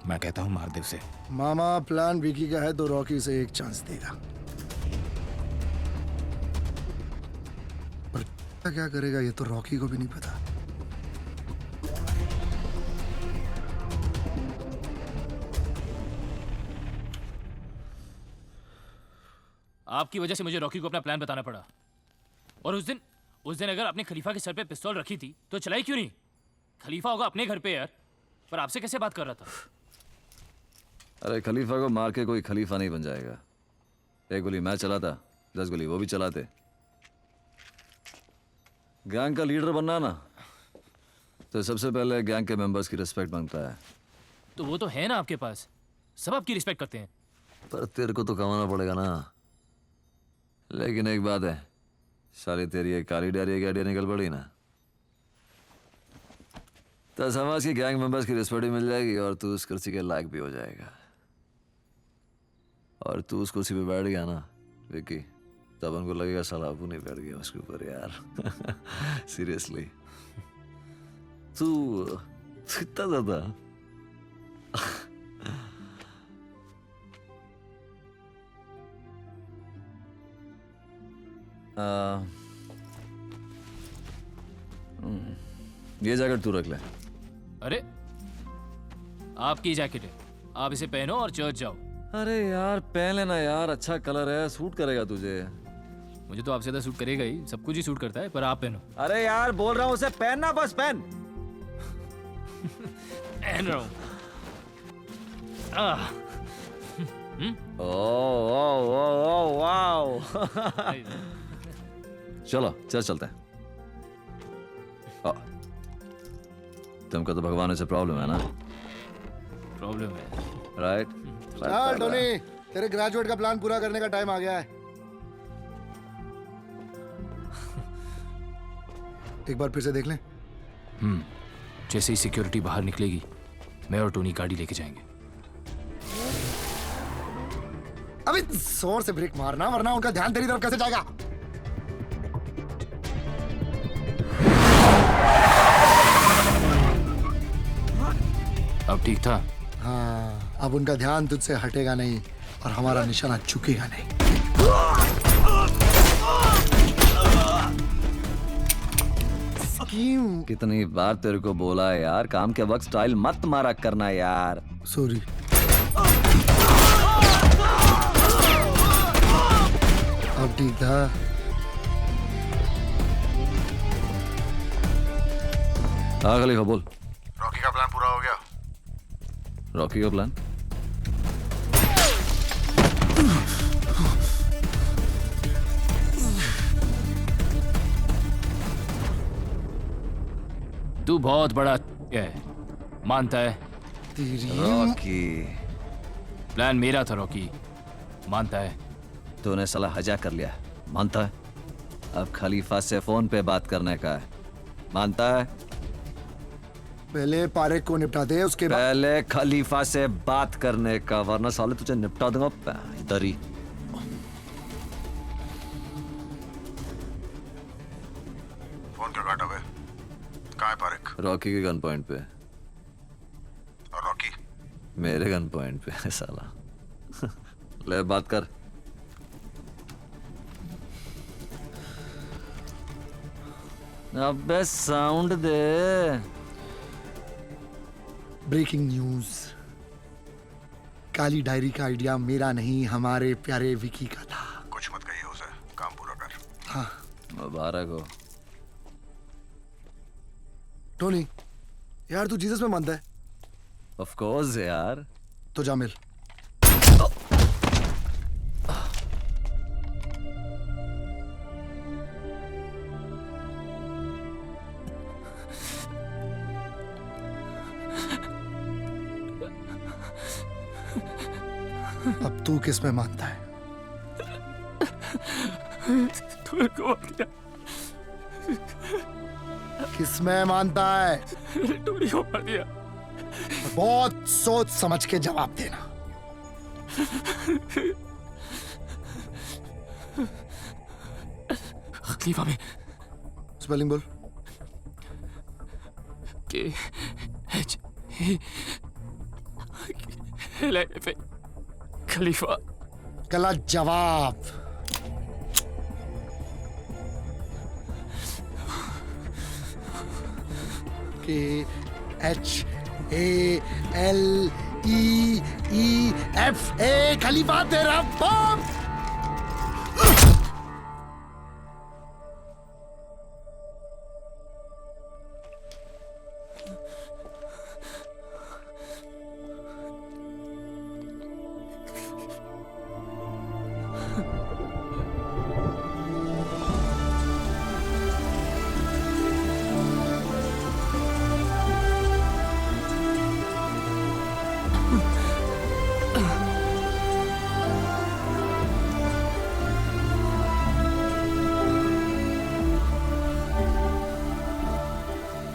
मैं कहता हूं मार दे उसे। मामा, प्लान विकी का है तो रॉकी उसे एक चांस देगा, पर क्या करेगा ये तो रॉकी को भी नहीं पता। आपकी वजह से मुझे रॉकी को अपना प्लान बताना पड़ा। और उस दिन अगर आपने खलीफा के सर पे पिस्तौल रखी थी तो चलाई क्यों नहीं? खलीफा होगा अपने घर पे यार, पर आपसे कैसे बात कर रहा था? अरे खलीफा को मार के कोई खलीफा नहीं बन जाएगा। एक गोली मैं चलाता, 10 गोली वो भी चलाते। गैंग का लीडर बनना ना तो सबसे पहले गैंग के मेंबर्स की रिस्पेक्ट मांगता है। तो वो तो है ना आपके पास, सब आपकी रिस्पेक्ट करते हैं। पर तेरे को तो कमाना पड़ेगा ना। लेकिन एक बात है, साली तेरी एक काली डायरी की आइडिया निकल पड़ी ना तो समाज की गैंग मेंबर्स की रिस्पेक्ट भी मिल जाएगी और तू उस कुर्सी के लायक भी हो जाएगा। और तू उस कुर्सी पे बैठ गया ना विकी, तब उनको लगेगा साला अबू नहीं बैठ गया उसके ऊपर यार। सीरियसली तू इतना ज्यादा ये जैकेट तू रख ले। अरे आपकी जैकेट है, आप इसे पहनो और चर्च जाओ। अरे यार पहन लेना यार, अच्छा कलर है, सूट करेगा तुझे। मुझे तो आपसे ज्यादा सूट करेगा ही, सब कुछ ही सूट करता है, पर आप पहनो। अरे यार बोल रहा हूँ उसे पहनना, बस पहन। पहन रहा हूँ। Oh wow. चलो चल चलते हैं। तुमको तो भगवान से प्रॉब्लम है ना? प्रॉब्लम है राइट। चल टोनी, तेरे ग्रेजुएट का प्लान पूरा करने का टाइम आ गया है। एक बार फिर से देख लें। जैसे ही सिक्योरिटी बाहर निकलेगी मैं और टोनी गाड़ी लेके जाएंगे। अभी जोर से ब्रेक मारना वरना उनका ध्यान तेरी तरफ कैसे जाएगा। अब ठीक था? हाँ, अब उनका ध्यान तुझसे हटेगा नहीं और हमारा निशाना झुकेगा नहीं। कितनी बार तेरे को बोला है यार, काम के वक्त स्टाइल मत मारा करना यार। सॉरी। अब ठीक था? हाँ खलीफा बोल। रॉकी का प्लान पूरा हो गया। रॉकी का प्लान? तू बहुत बड़ा है, मानता है? रॉकी प्लान मेरा था रॉकी, मानता है? तूने साला हजा कर लिया, मानता है? अब खलीफा से फोन पे बात करने का है, मानता है? पहले पारेख को निपटा दे, उसके बाद पहले खलीफा से बात करने का, वरना साले तुझे निपटा दूंगा इधर ही। फोन क्यों काटा बे? कहाँ है पारेख? रॉकी के गन पॉइंट पे। और रॉकी? मेरे गन पॉइंट पे है साला। ले बात कर। अबे साउंड दे। ब्रेकिंग न्यूज, काली डायरी का आइडिया मेरा नहीं, हमारे प्यारे विकी का था। कुछ मत कहिए उसे, काम पूरा कर। हाँ मुबारक हो। टोनी यार, तू जीसस में मानता है? ऑफ कोर्स यार। तो जा मिल। अब तू किस में मानता है? किस में मानता है? टोनी को मार दिया। बहुत सोच समझ के जवाब देना। खलीफा में स्पेलिंग बोल। KHA खलीफा। गलत जवाब। KHALEEFA खलीफा तेरा बाप।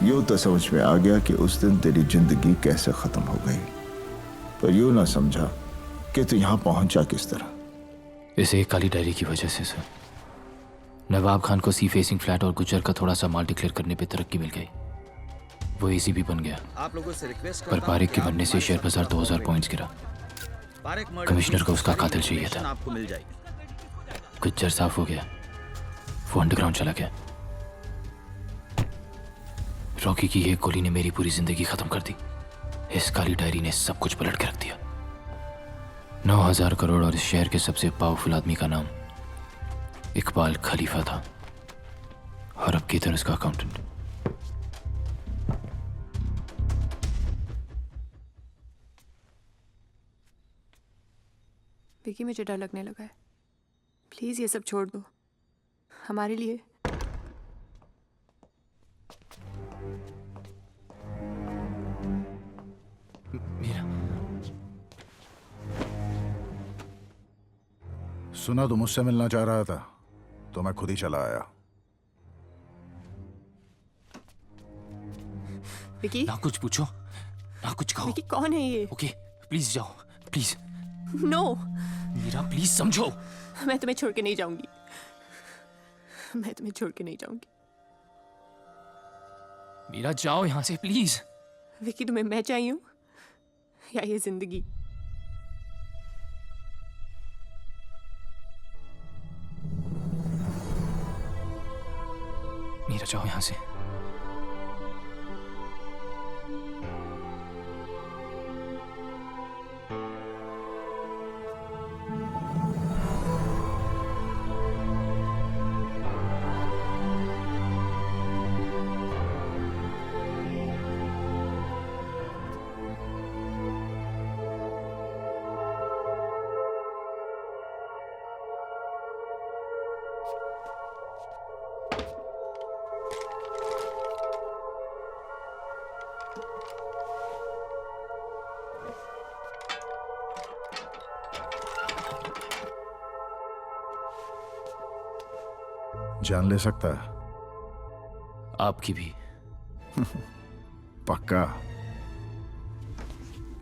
यूं तो समझ में आ गया कि उस दिन तेरी जिंदगी कैसे खत्म हो गई, पर यूं ना समझा कि तू यहां पहुंचा किस तरह। इस एक काली डायरी की वजह से सर, नवाब खान को सी फेसिंग फ्लैट और गुज्जर का थोड़ा सा माल डिक्लेयर करने पे तरक्की मिल गई। वो एसी भी बन गया, आप लोगों से रिक्वेस्ट पर पारिक के बनने से शेयर बाजार 2000 पॉइंट्स गिरा। कमिश्नर को उसका कातिल चाहिए था। आपको मिल जाएगी। गुज्जर साफ हो गया, वो अंडरग्राउंड चला गया। रॉकी की एक गोली ने मेरी पूरी जिंदगी खत्म कर दी। इस काली डायरी ने सब कुछ पलट के रख दिया। 9000 करोड़ और इस शहर के सबसे पावरफुल आदमी का नाम इकबाल खलीफा था, और अब किधर उसका अकाउंटेंट। विकी, मुझे डर लगने लगा है। प्लीज ये सब छोड़ दो हमारे लिए। सुना तो मुझसे मिलना चाह रहा था, तो मैं खुद ही चला आया। विकी, ना कुछ पूछो ना कुछ कहो। विकी कौन है ये? ओके प्लीज जाओ, प्लीज। नो मीरा प्लीज समझो। मैं तुम्हें छोड़ के नहीं जाऊंगी। मैं तुम्हें छोड़ के नहीं जाऊंगी। मीरा जाओ यहां से प्लीज। विकी, तुम्हें मैं चाहिए हूं या ये जिंदगी? मीरा जाओ यहां से। जान ले सकता है? आपकी भी। पक्का?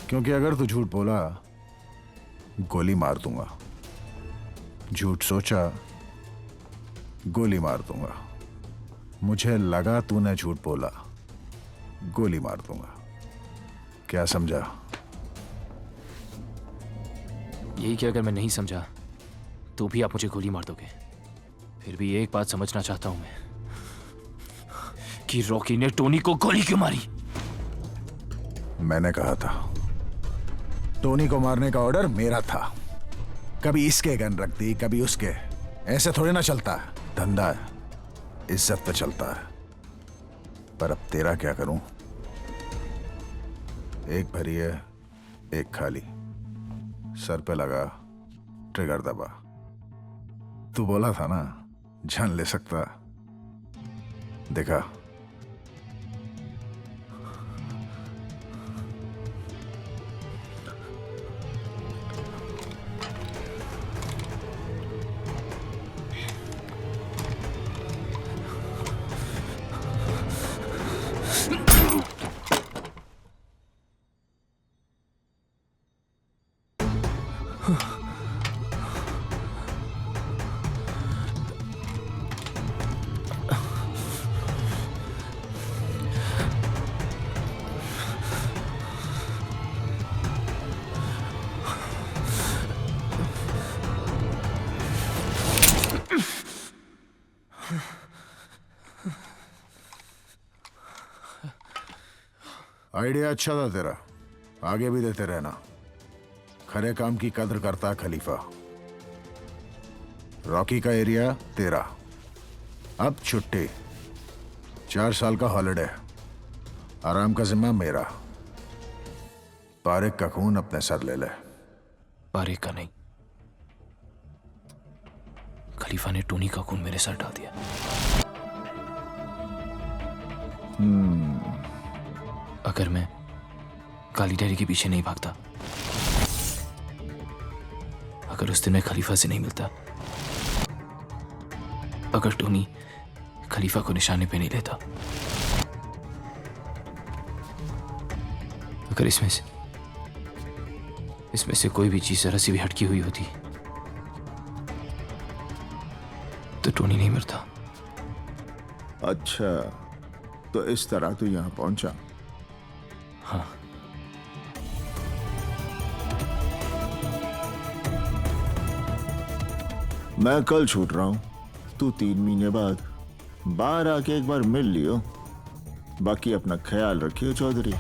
क्योंकि अगर तू झूठ बोला गोली मार दूंगा, झूठ सोचा गोली मार दूंगा, मुझे लगा तूने झूठ बोला गोली मार दूंगा। क्या समझा? यही कि अगर मैं नहीं समझा तो भी आप मुझे गोली मार दोगे। फिर भी एक बात समझना चाहता हूं मैं कि रॉकी ने टोनी को गोली क्यों मारी। मैंने कहा था टोनी को मारने का ऑर्डर मेरा था। कभी इसके गन रख दी, कभी उसके। ऐसे थोड़े ना चलता है, धंधा है, इज्जत पे चलता है। पर अब तेरा क्या करूं? एक भरी है, एक खाली। सर पे लगा, ट्रिगर दबा। तू बोला था ना जान ले सकता। देखा? आइडिया अच्छा था तेरा, आगे भी देते रहना। खरे काम की कद्र करता खलीफा। रॉकी का एरिया तेरा। अब छुट्टी, 4 साल का हॉलिडे, आराम का जिम्मा मेरा। पारिक का खून अपने सर ले ले। पारिक का नहीं, खलीफा ने टोनी का खून मेरे सर डाल दिया। अगर मैं काली डायरी के पीछे नहीं भागता, अगर उस दिन मैं खलीफा से नहीं मिलता, अगर टोनी खलीफा को निशाने पे नहीं लेता, अगर इसमें से कोई भी चीज जरा सी भी हटकी हुई होती तो टोनी नहीं मरता। अच्छा, तो इस तरह तू यहां पहुंचा? हाँ। मैं कल छूट रहा हूं, तू 3 महीने बाद बाहर आके एक बार मिल लियो। बाकी अपना ख्याल रखियो चौधरी।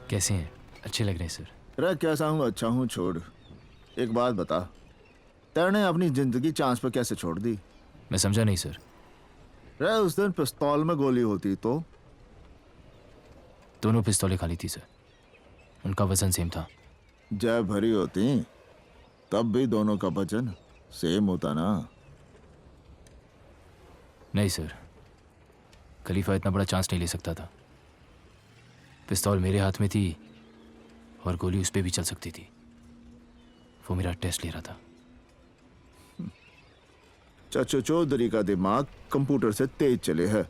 कैसे हैं? अच्छे लग रहे हैं सर। अरे कैसा हूँ? अच्छा हूँ। छोड़, एक बात बता, तेने अपनी जिंदगी चांस पे कैसे छोड़ दी? मैं समझा नहीं सर। रे उस दिन पिस्तौल में गोली होती तो? दोनों पिस्तौलें खाली थी सर, उनका वजन सेम था। जब भरी होती तब भी दोनों का वजन सेम होता ना? नहीं सर, खलीफा इतना बड़ा चांस नहीं ले सकता था। पिस्तौल मेरे हाथ में थी और गोली उस पे भी चल सकती थी। वो मेरा टेस्ट ले रहा था। चाचा चौधरी का दिमाग कंप्यूटर से तेज चले है,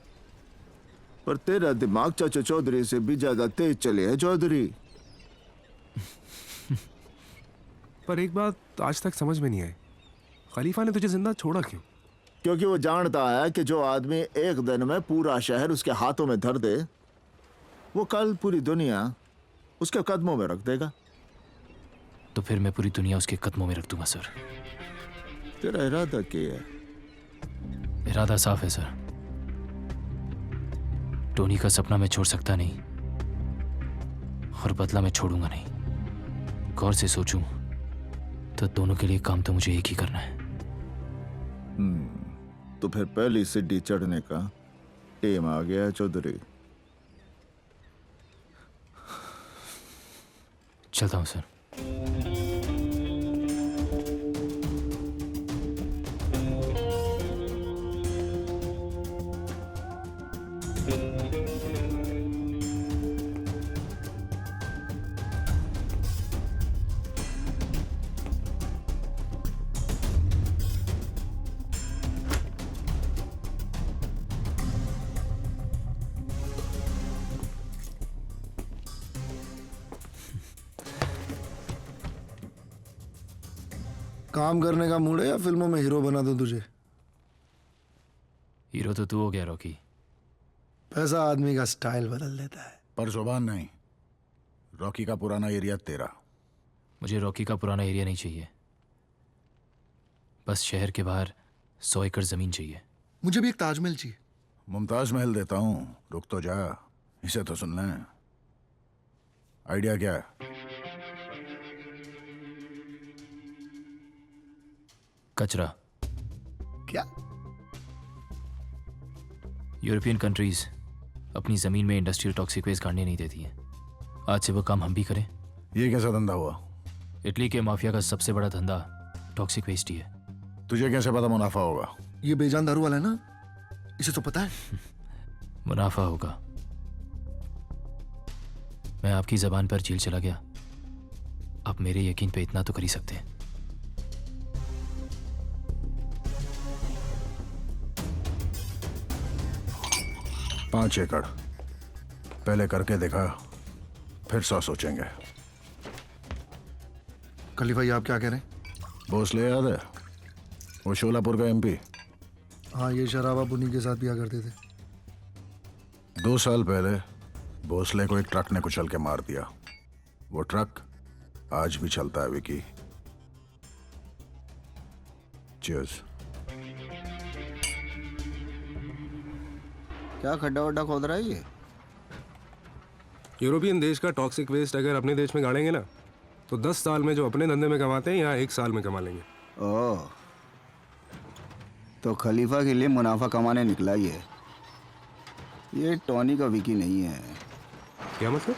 पर तेरा दिमाग चाचा चौधरी से भी ज्यादा तेज चले है चौधरी। पर एक बात आज तक समझ में नहीं आई, खलीफा ने तुझे जिंदा छोड़ा क्यों? क्योंकि वो जानता है कि जो आदमी एक दिन में पूरा शहर उसके हाथों में धर दे, वो कल पूरी दुनिया उसके कदमों में रख देगा। तो फिर मैं पूरी दुनिया उसके कदमों में रख दूंगा सर। तेरा इरादा क्या है? इरादा साफ है सर। टोनी का सपना मैं छोड़ सकता नहीं और बदला मैं छोड़ूंगा नहीं। गौर से सोचूं तो दोनों के लिए काम तो मुझे एक ही करना है। तो फिर पहली सीढ़ी चढ़ने का टेम आ गया है चौधरी। चलता हूं सर। काम करने का मूड है या फिल्मों में हीरो बना दूं तुझे? हीरो तो तू हो गया रॉकी। पैसा आदमी का स्टाइल बदल देता है। पर जुबान नहीं। रॉकी का पुराना एरिया तेरा। मुझे रॉकी का पुराना एरिया नहीं चाहिए, बस शहर के बाहर 100 एकड़ जमीन चाहिए। मुझे भी एक ताजमहल चाहिए। मुमताज महल देता हूं, रुक तो जा, इसे तो सुन लें। आइडिया क्या है? कचरा। क्या? यूरोपियन कंट्रीज अपनी जमीन में इंडस्ट्रियल टॉक्सिक वेस्ट गाड़ने नहीं देती हैं। आज से वो काम हम भी करें। ये कैसा धंधा हुआ? इटली के माफिया का सबसे बड़ा धंधा टॉक्सिक वेस्ट ही है। तुझे कैसे पता मुनाफा होगा? ये बेजान दारू वाला है ना, इसे तो पता है। मुनाफा होगा। मैं आपकी जबान पर जेल चला गया, आप मेरे यकीन पे इतना तो कर ही सकते हैं। 5 एकड़ पहले करके देखा, फिर 100 सोचेंगे। खलीफा ये आप क्या कह रहे हैं? भोसले याद है, वो शोलापुर का एमपी। हाँ, ये शराब आप उन्हीं के साथ पिया करते थे। 2 साल पहले भोसले को एक ट्रक ने कुचल के मार दिया। वो ट्रक आज भी चलता है विकी। चीयर्स। क्या खड्डा वड्डा खोद रहा है ये? यूरोपियन देश का टॉक्सिक वेस्ट अगर अपने देश में गाड़ेंगे ना तो 10 साल में जो अपने धंधे में कमाते हैं यहाँ 1 साल में कमा लेंगे। ओह, तो खलीफा के लिए मुनाफा कमाने निकला ये टॉनी का विकी नहीं है। क्या मतलब?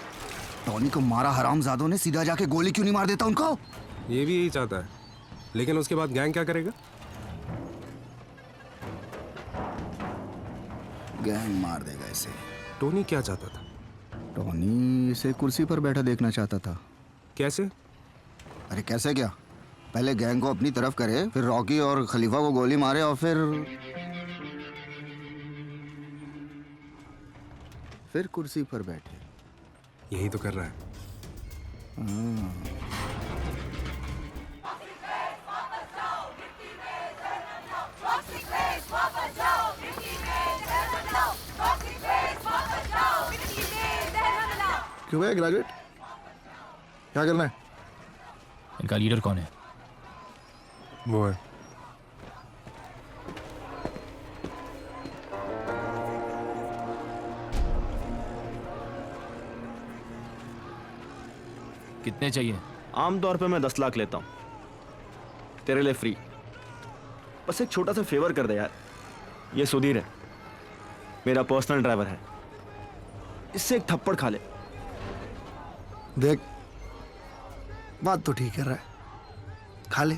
टॉनी को मारा हरामजादों ने, सीधा जाके गोली क्यों नहीं मार देता उनको? ये भी यही चाहता है, लेकिन उसके बाद गैंग क्या करेगा? गैंग मार देगा इसे। टोनी क्या चाहता था? टॉनी इसे कुर्सी पर बैठा देखना चाहता था। कैसे? अरे कैसे क्या, पहले गैंग को अपनी तरफ करे, फिर रॉकी और खलीफा को गोली मारे और फिर कुर्सी पर बैठे। यही तो कर रहा है। क्यों है ग्रेजुएट? क्या करना है? इनका लीडर कौन है? वो है। कितने चाहिए? आमतौर पे मैं 10 लाख लेता हूँ, तेरे लिए फ्री। बस एक छोटा सा फेवर कर दे यार। ये सुधीर है, मेरा पर्सनल ड्राइवर है, इससे एक थप्पड़ खा ले। देख, बात तो ठीक कर रहा है, खा ले।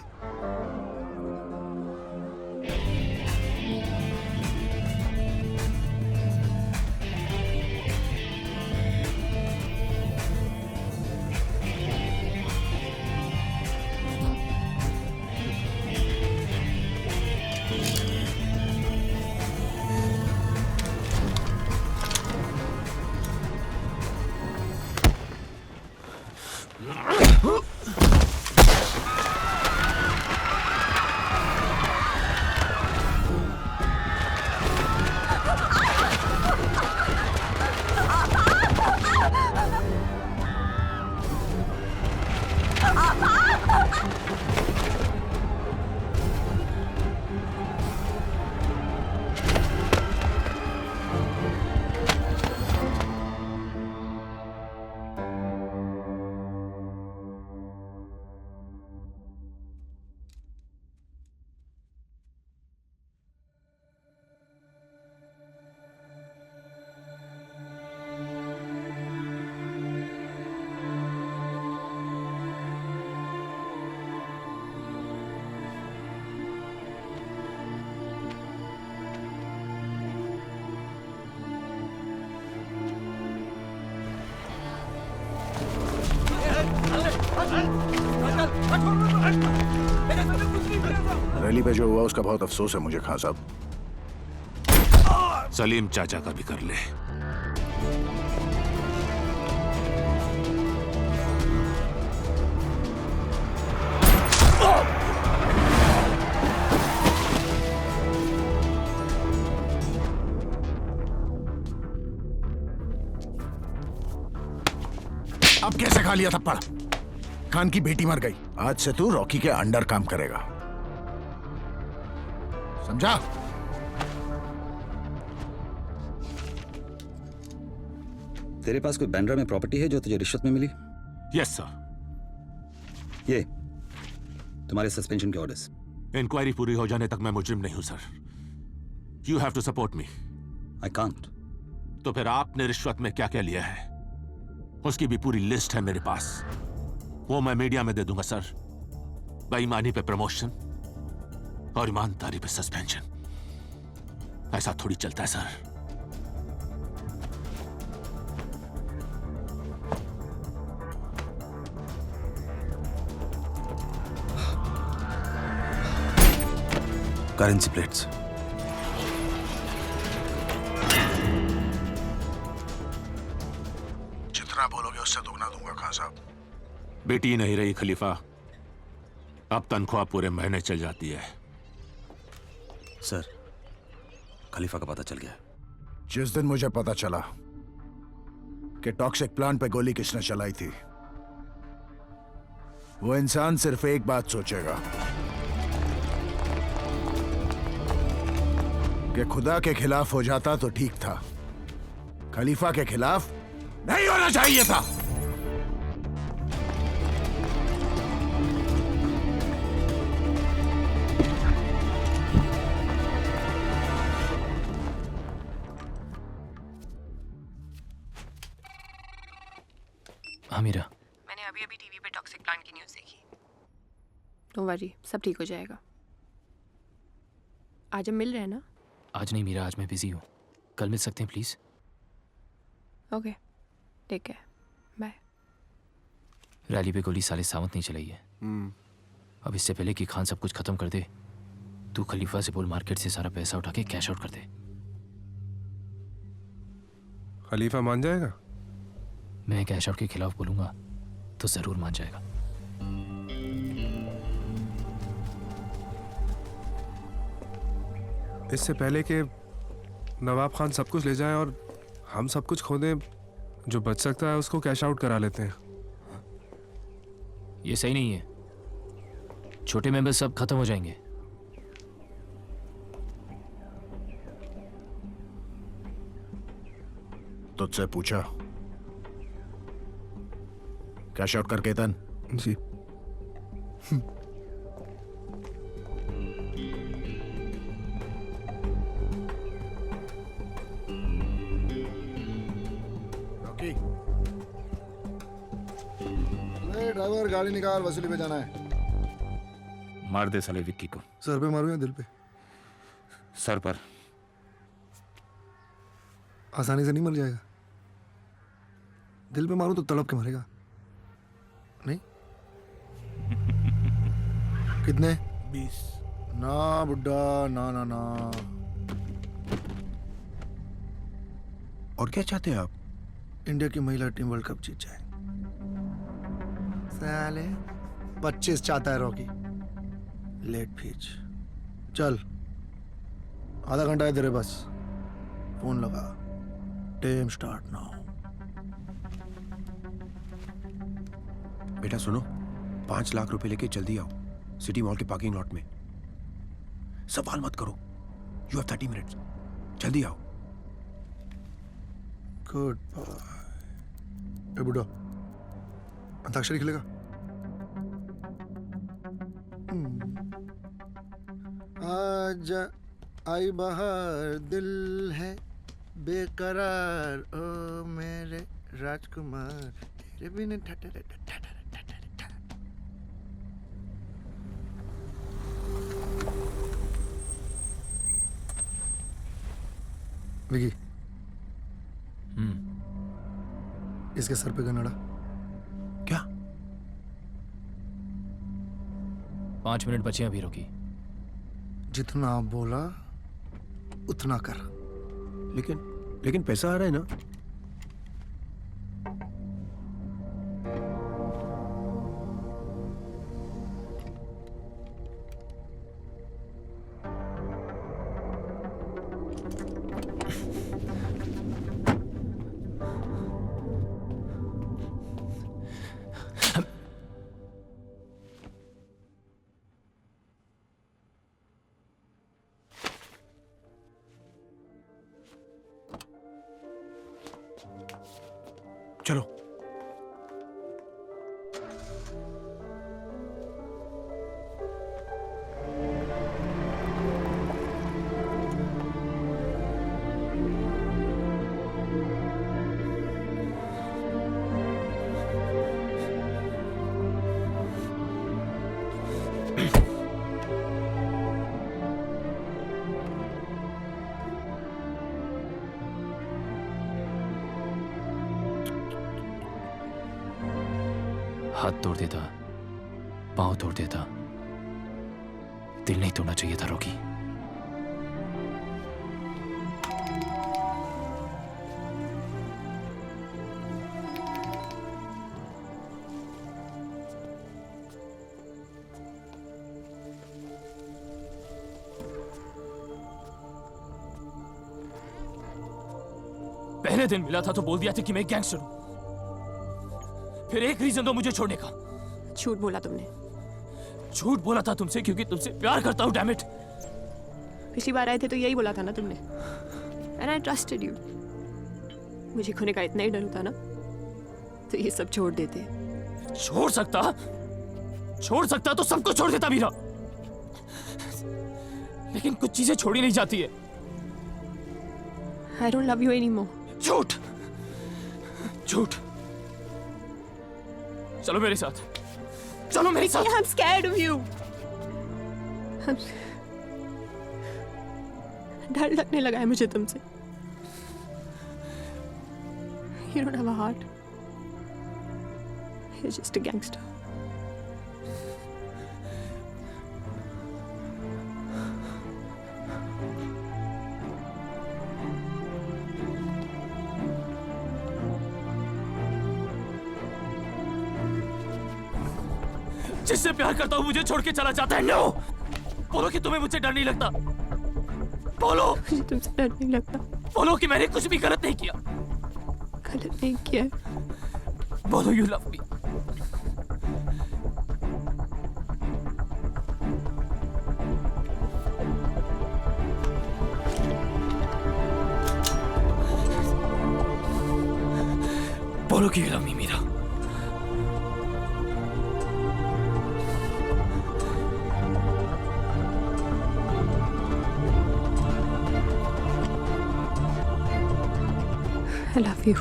रैली पे जो हुआ उसका बहुत अफसोस है मुझे खान साहब। सलीम चाचा का भी कर ले। अब कैसे खा लिया थप्पड़? खान की बेटी मर गई, आज से तू रॉकी के अंडर काम करेगा, समझा? तेरे पास कोई बैंड्रा में प्रॉपर्टी है जो तुझे रिश्वत में मिली? Yes sir. ये तुम्हारे सस्पेंशन के ऑर्डर्स। इंक्वायरी पूरी हो जाने तक मैं मुजरिम नहीं हूं sir. You have to support me. I can't. तो फिर आपने रिश्वत में क्या क्या लिया है उसकी भी पूरी लिस्ट है मेरे पास, वो मैं मीडिया में दे दूंगा सर। बेईमानी पे प्रमोशन और ईमानदारी पे सस्पेंशन, ऐसा थोड़ी चलता है सर। Currency plates. जितना बोलोगे उससे दोगुना दूंगा खान साहब। बेटी नहीं रही खलीफा, अब तनख्वाह पूरे महीने चल जाती है। सर, खलीफा का पता चल गया। जिस दिन मुझे पता चला कि टॉक्सिक प्लांट पे गोली किसने चलाई थी, वो इंसान सिर्फ एक बात सोचेगा कि खुदा के खिलाफ हो जाता तो ठीक था, खलीफा के खिलाफ नहीं होना चाहिए था। हाँ मीरा, मैंने अभी अभी टीवी पे टॉक्सिक प्लांट की न्यूज़ देखी। डोंट वरी, सब ठीक हो जाएगा। आज हम मिल रहे हैं ना? आज नहीं मीरा, आज मैं बिजी हूँ। कल मिल सकते हैं please? Okay, take care, bye. Rally पे गोली साले सावंत नहीं चलाई है। अब इससे पहले कि खान सब कुछ खत्म कर दे, तू खलीफा से बोल मार्केट से सारा पैसा उठा के कैश आउट कर दे। खलीफा मान जाएगा? मैं कैश आउट के खिलाफ बोलूंगा तो जरूर मान जाएगा। इससे पहले कि नवाब खान सब कुछ ले जाए और हम सब कुछ खो दें, जो बच सकता है उसको कैश आउट करा लेते हैं। ये सही नहीं है, छोटे मेंबर सब खत्म हो जाएंगे। तुझसे पूछा कैश आउट करके तन जी। ड्राइवर गाड़ी निकाल, वसूली पे जाना है। मार दे साले विक्की को। सर पे मारूं या दिल पे? सर पर। आसानी से नहीं मर जाएगा। दिल पे मारूं तो तड़प के मरेगा। नहीं? कितने? 20। ना बुड्ढा, ना ना ना। और क्या चाहते हैं आप? इंडिया की महिला टीम वर्ल्ड कप जीत जाए। साले 25 चाहता है रॉकी। लेट फीच। चल, आधा घंटा है तेरे बस। फोन लगा। टेम स्टार्ट नाउ। बेटा सुनो, 5 लाख रुपए लेके जल्दी आओ, सिटी मॉल के पार्किंग लॉट में। सवाल मत करो। You have 30 minutes. जल्दी आओ। Good bye. ए बुड्ढा, अंताक्षरी खेलेगा? आज आई बहार, दिल है बेकरार, ओ मेरे राजकुमार, तेरे बिन विकी, इसके सर पे गनड़ा। क्या? 5 मिनट बचे अभी रोकी। जितना बोला उतना कर। लेकिन पैसा आ रहा है ना? चलो। हाथ तोड़ देता, पांव तोड़ देता, दिल नहीं तोड़ना चाहिए था रॉकी। पहले दिन मिला था तो बोल दिया था कि मैं गैंगस्टर हूं। फिर एक रीजन दो मुझे छोड़ने का। झूठ बोला तुमने। झूठ बोला था तुमसे क्योंकि तुमसे प्यार करता हूं, डैम इट। पिछली बार आए थे तो यही बोला था ना तुमने। And I trusted you. मुझे खोने का इतना ही डर होता ना तो ये सब छोड़ देते। छोड़ सकता तो सबको छोड़ देता मीरा। लेकिन कुछ चीजें छोड़ी नहीं जाती है। I don't love you anymore. झूठ। चलो मेरे साथ। I'm scared of you. डर लगने लगा है मुझे तुमसे। You don't have a heart. You're just a gangster. जिससे प्यार करता हूं मुझे छोड़ के चला जाता है। नो, बोलो कि तुम्हें मुझसे डर नहीं लगता। बोलो मुझे तुमसे डर नहीं लगता। बोलो कि मैंने कुछ भी गलत नहीं किया। गलत नहीं किया। बोलो यू लव मी। बोलो कि you love me Meera. I love you.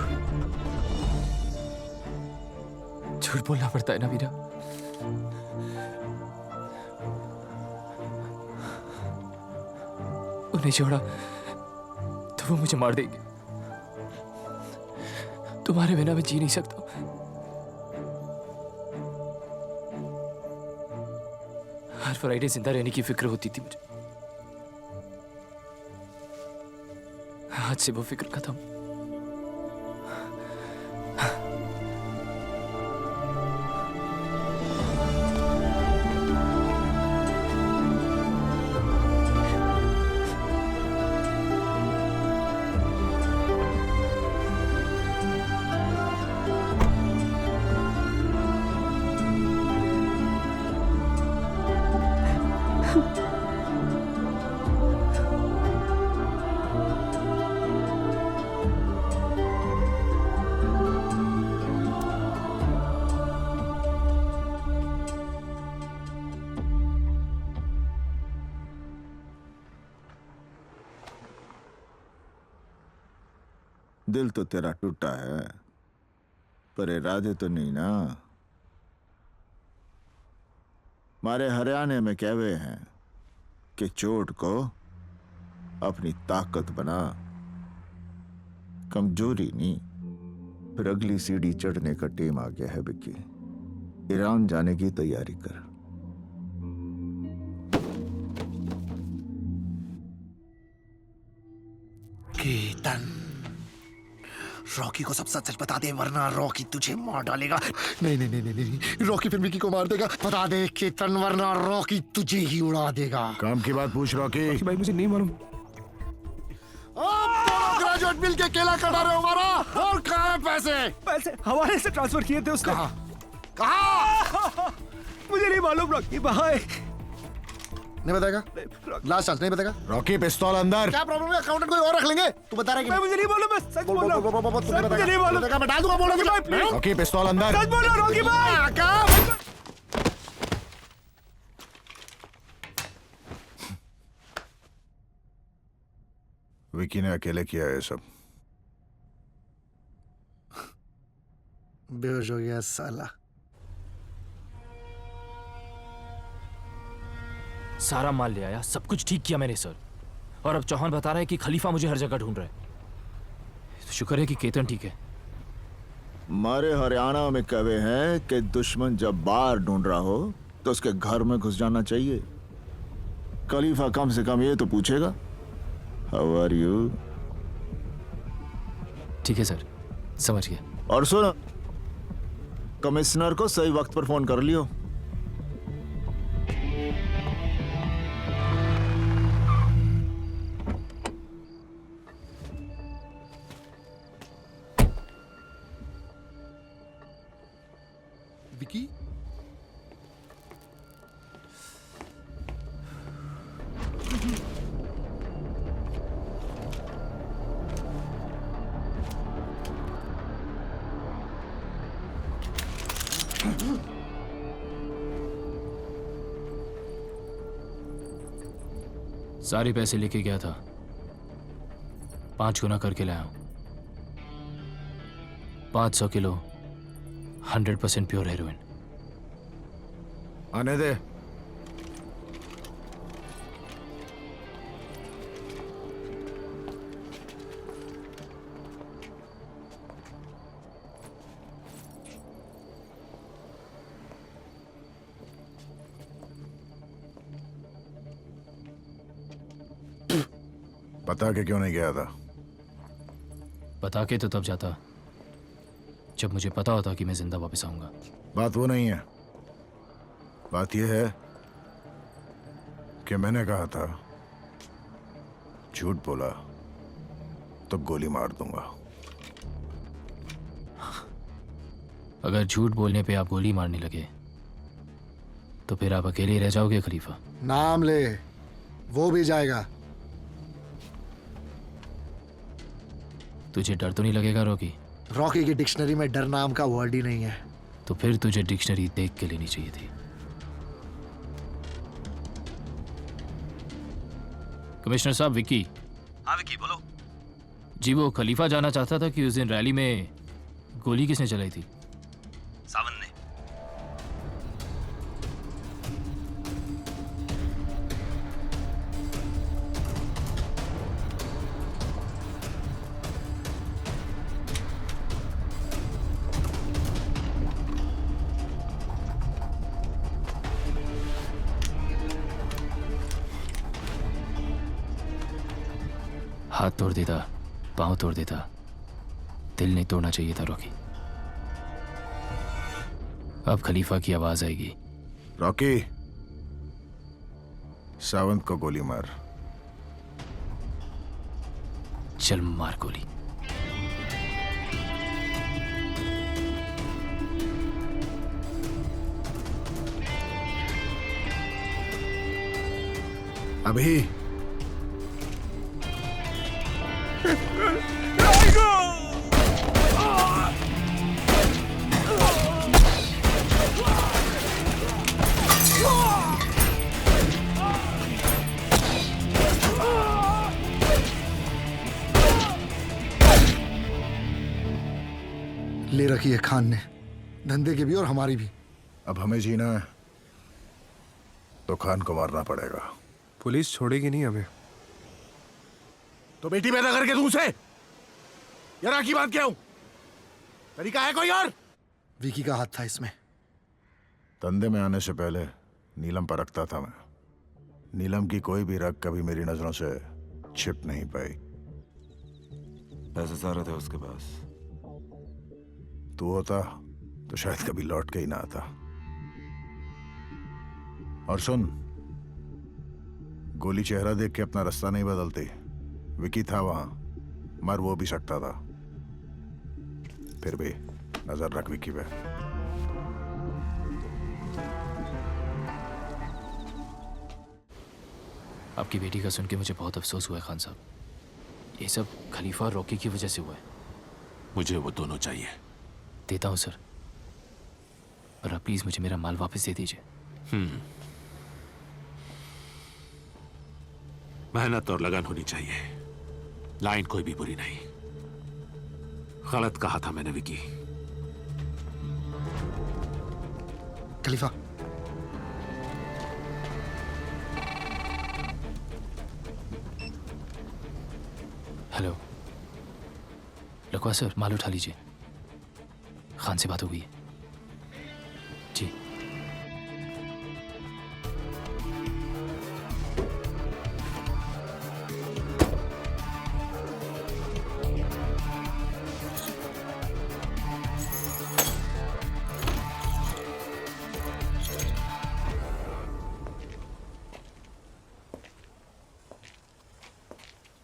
झूठ बोलना पड़ता है ना मीरा। उन्हें छोड़ा तो वो मुझे मार देंगे। तुम्हारे बिना मैं जी नहीं सकता। हर फ्राइडे जिंदा रहने की फिक्र होती थी मुझे। आज से वो फिक्र खत्म। दिल तो तेरा टूटा है पर इरादे तो नहीं ना। हमारे हरियाणे में कहवे हैं कि चोट को अपनी ताकत बना, कमजोरी नहीं। फिर अगली सीढ़ी चढ़ने का टेम आ गया है विक्की। ईरान जाने की तैयारी कर। केतन, रॉकी को सब सच सच बता दे वरना रॉकी तुझे मार डालेगा। नहीं नहीं नहीं नहीं नहीं, रॉकी फिर विकी को मार देगा। बता दे केतन वरना रॉकी तुझे ही उड़ा देगा। काम की बात पूछ रॉकी। भाई मुझे नहीं मालूम। ग्रेजुएट मिल के केला कटा रहे हो हमारा। और कहाँ है पैसे? पैसे हवाले से ट्रांसफर किए थे उसने। कहाँ? मुझे नहीं मालूम रॉकी भाई। नहीं बताएगा? लास्ट चांस, नहीं बताएगा? रॉकी पिस्तौल अंदर। क्या प्रॉब्लम है? अकाउंटेंट कोई और रख लेंगे। तू बता रहा है कि मुझे नहीं मालूम, मैं सच बोल रहा हूं। मुझे नहीं मालूम। मैं डाल दूंगा बोलो भाई। रॉकी पिस्तौल अंदर। सच बोल रहा हूं रॉकी भाई। क्या? विकी ने अकेले किया है सब। बेहोश हो गया साला। सारा माल ले आया, सब कुछ ठीक किया मैंने सर। और अब चौहान बता रहा है कि खलीफा मुझे हर जगह ढूंढ रहा है। तो शुक्र है कि केतन ठीक है। हमारे हरियाणा में कहवे हैं कि दुश्मन जब बाहर ढूंढ रहा हो तो उसके घर में घुस जाना चाहिए। खलीफा कम से कम ये तो पूछेगा, हाउ आर यू? ठीक है सर, समझ गया। और सुन, कमिश्नर को सही वक्त पर फोन कर लियो। सारे पैसे लेके गया था, 5 गुना करके लाया हूं। 500 किलो 100% प्योर हेरोइन। आने दे। बता के क्यों नहीं गया था? बता के तो तब जाता जब मुझे पता होता कि मैं जिंदा वापस आऊंगा। बात वो नहीं है, बात यह है कि मैंने कहा था झूठ बोला तो गोली मार दूंगा। अगर झूठ बोलने पे आप गोली मारने लगे तो फिर आप अकेले रह जाओगे खलीफा। नाम ले, वो भी जाएगा। तुझे डर तो नहीं लगेगा रॉकी? रॉकी की डिक्शनरी में डर नाम का वर्ड ही नहीं है। तो फिर तुझे डिक्शनरी देख के लेनी चाहिए थी। कमिश्नर साहब, विक्की। हाँ विक्की, बोलो। जी, वो खलीफा जाना चाहता था कि उस दिन रैली में गोली किसने चलाई थी? सावन ने। हाथ तोड़ देता, पांव तोड़ देता, दिल नहीं तोड़ना चाहिए था रॉकी। अब खलीफा की आवाज आएगी। रॉकी, सावंत को गोली मार। चल मार गोली। अभी ले रखी है खान ने, धंधे की भी और हमारी भी। अब हमें जीना है तो खान को मारना पड़ेगा। पुलिस छोड़ेगी नहीं हमें। तो बेटी पैदा करके तू उसे यार की बात क्या हूं? तरीका है कोई और? विकी का हाथ था इसमें। धंधे में आने से पहले नीलम पर रखता था मैं। नीलम की कोई भी रग कभी मेरी नजरों से छिप नहीं पाई। पैसे सारे थे उसके पास। तू होता तो शायद कभी लौट के ही ना आता। और सुन, गोली चेहरा देख के अपना रास्ता नहीं बदलती। विकी था वहां, मर वो भी सकता था। फिर भी नजर रख विकी पे। आपकी बेटी का सुन के मुझे बहुत अफसोस हुआ है खान साहब। ये सब खलीफा और रॉकी की वजह से हुआ है। मुझे वो दोनों चाहिए। देता हूं सर, और आप प्लीज मुझे मेरा माल वापस दे दीजिए। मेहनत और लगन होनी चाहिए। लाइन कोई भी बुरी नहीं। गलत कहा था मैंने विकी। खलीफा, हेलो लकवा सर, माल उठा लीजिए। खान से बात हो गई है जी।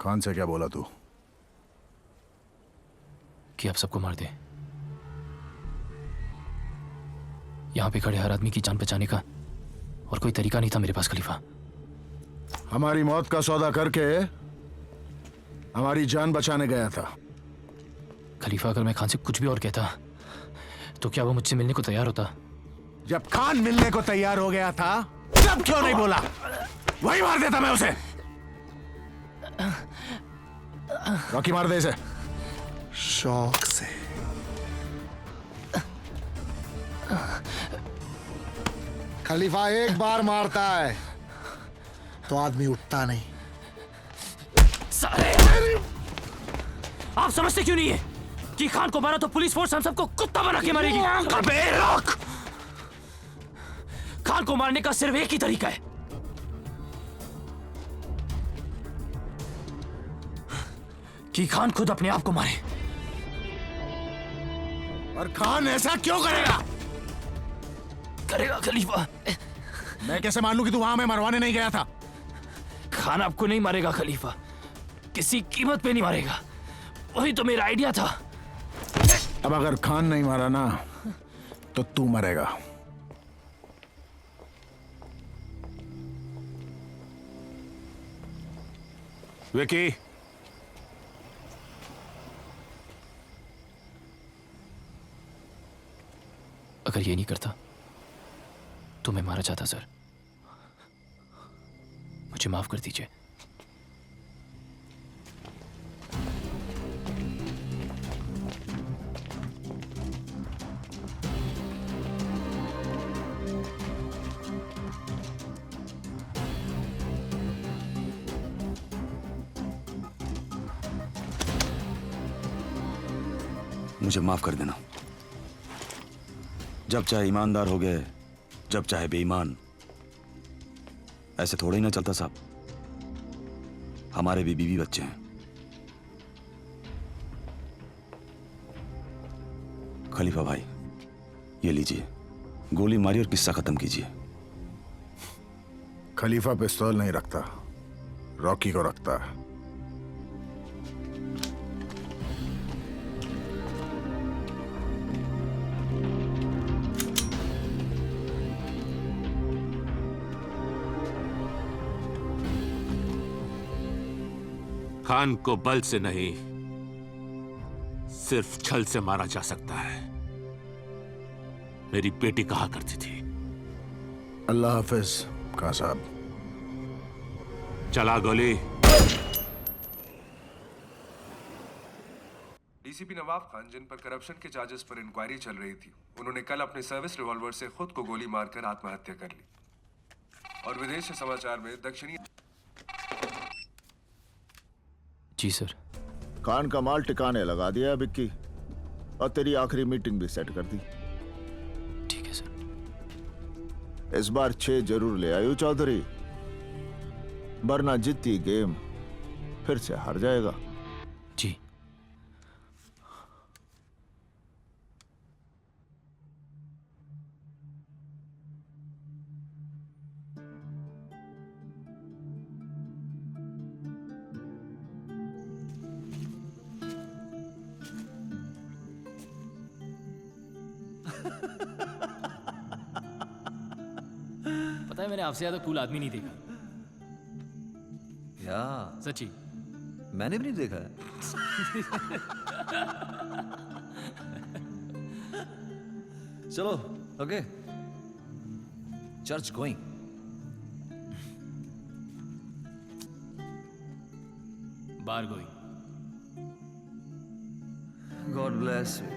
खान से क्या बोला तू? कि आप सबको मार दें। यहाँ पे खड़े हर आदमी की जान बचाने का और कोई तरीका नहीं था मेरे पास खलीफा। हमारी मौत का सौदा करके हमारी जान बचाने गया था। खलीफा अगर मैं खान से कुछ भी और कहता तो क्या वो मुझसे मिलने को तैयार होता? जब खान मिलने को तैयार हो गया था तब क्यों नहीं बोला? वही मार देता मैं उसे। रॉकी मार दे इसे। शौक से। खलीफा एक बार मारता है तो आदमी उठता नहीं। साले! आप समझते क्यों नहीं है कि खान को मारा तो पुलिस फोर्स हम सबको कुत्ता बना के मारेगी? अबे रोक! खान को मारने का सिर्फ एक ही तरीका है, कि खान खुद अपने आप को मारे। और खान ऐसा क्यों करेगा? करेगा खलीफा। मैं कैसे मान लूं कि तू वहां में मरवाने नहीं गया था? खान आपको नहीं मारेगा खलीफा, किसी कीमत पे नहीं मारेगा। वही तो मेरा आइडिया था। अब अगर खान नहीं मारा ना तो तू मरेगा। विकी, अगर ये नहीं करता तो मैं मारा जाता सर। मुझे माफ कर दीजिए। मुझे माफ कर देना। जब चाहे ईमानदार हो गए, जब चाहे बेईमान। ऐसे थोड़ा ही ना चलता साहब। हमारे भी बीवी बच्चे हैं। खलीफा भाई, ये लीजिए, गोली मारी और किस्सा खत्म कीजिए। खलीफा पिस्तौल नहीं रखता, रॉकी को रखता है। खान को बल से नहीं, सिर्फ छल से मारा जा सकता है। मेरी बेटी कहा करती थी। अल्लाह हाफिज खान साहब। चला गोली। डीसीपी नवाब खान, जिन पर करप्शन के चार्जेस पर इंक्वायरी चल रही थी, उन्होंने कल अपने सर्विस रिवॉल्वर से खुद को गोली मारकर आत्महत्या कर ली। और विदेश समाचार में दक्षिणी। जी सर। खान का माल टिकाने लगा दिया है विक्की, और तेरी आखिरी मीटिंग भी सेट कर दी। ठीक है सर। इस बार 6 जरूर ले आयो चौधरी, वरना जीती गेम फिर से हार जाएगा। जी। पता है, मैंने आपसे ज्यादा कूल आदमी नहीं देखा। या सच्ची। मैंने भी नहीं देखा है। चलो, okay. Church going. Bar going. God bless you.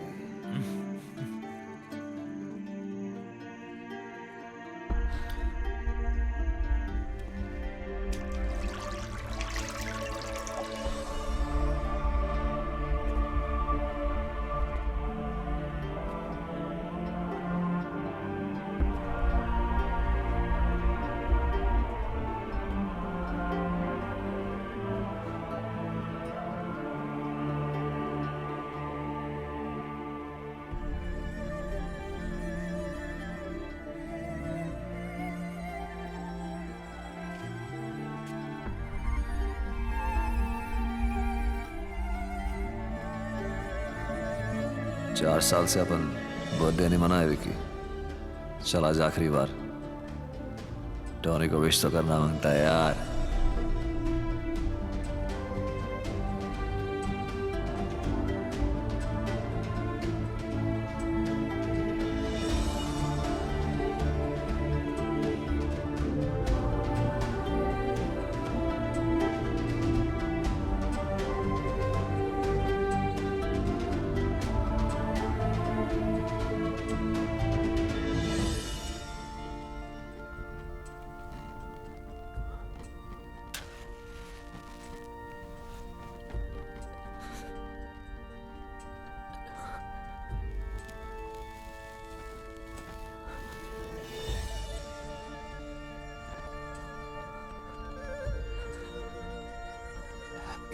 चार साल से अपन बर्थडे नहीं मनाए विकी। चल आज आखिरी बार। टोनी को विश तो करना मांगता है यार।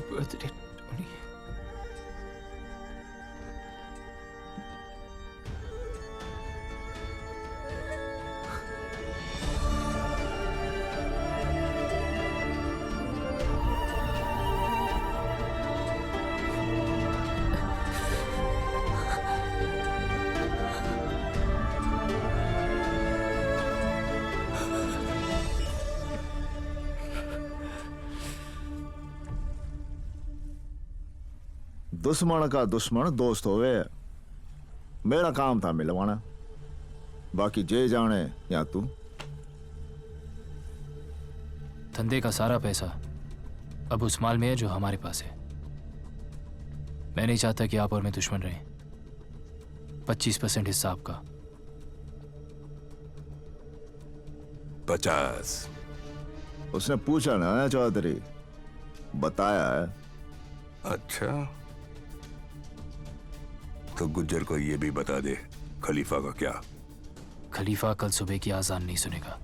Birthday Tony. दुश्मन का दुश्मन दोस्त होवे। मेरा काम था मिलवाना, बाकी जे जाने या तू। धंधे का सारा पैसा अब उस माल में है जो हमारे पास है। मैं नहीं चाहता कि आप और मैं दुश्मन रहें। 25% हिस्सा आपका। 50। उसने पूछा ना चौधरी, बताया है। अच्छा, तो गुज्जर को ये भी बता दे खलीफा का क्या। खलीफा कल सुबह की आजान नहीं सुनेगा।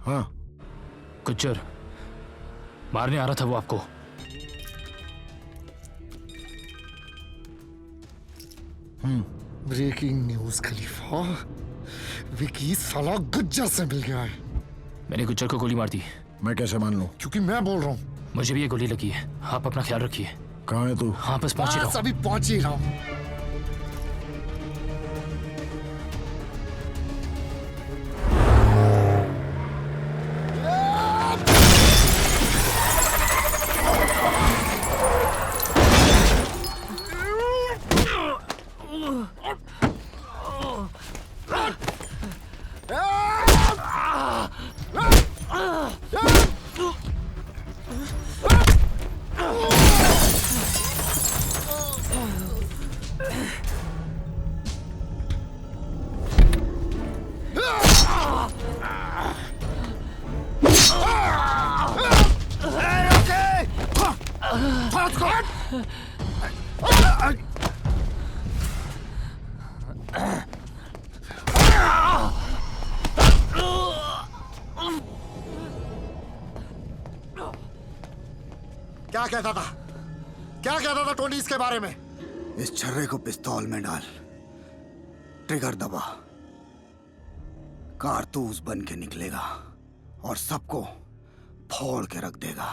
हाँ गुज्जर मारने आ रहा था वो आपको। ब्रेकिंग न्यूज खलीफा, विकी साला गुज्जर से मिल गया है। मैंने गुज्जर को गोली मार दी। मैं कैसे मान लूं? क्योंकि मैं बोल रहा हूँ। मुझे भी ये गोली लगी है। आप अपना ख्याल रखिए। कहाँ है तू? हाँ बस पहुंच ही रहा हूं। अभी पहुंच ही रहा हूँ। क्या कहता था? क्या कहता था टोनी इसके बारे में? इस छर्रे को पिस्तौल में डाल, ट्रिगर दबा, कारतूस बन के निकलेगा और सबको फोड़ के रख देगा।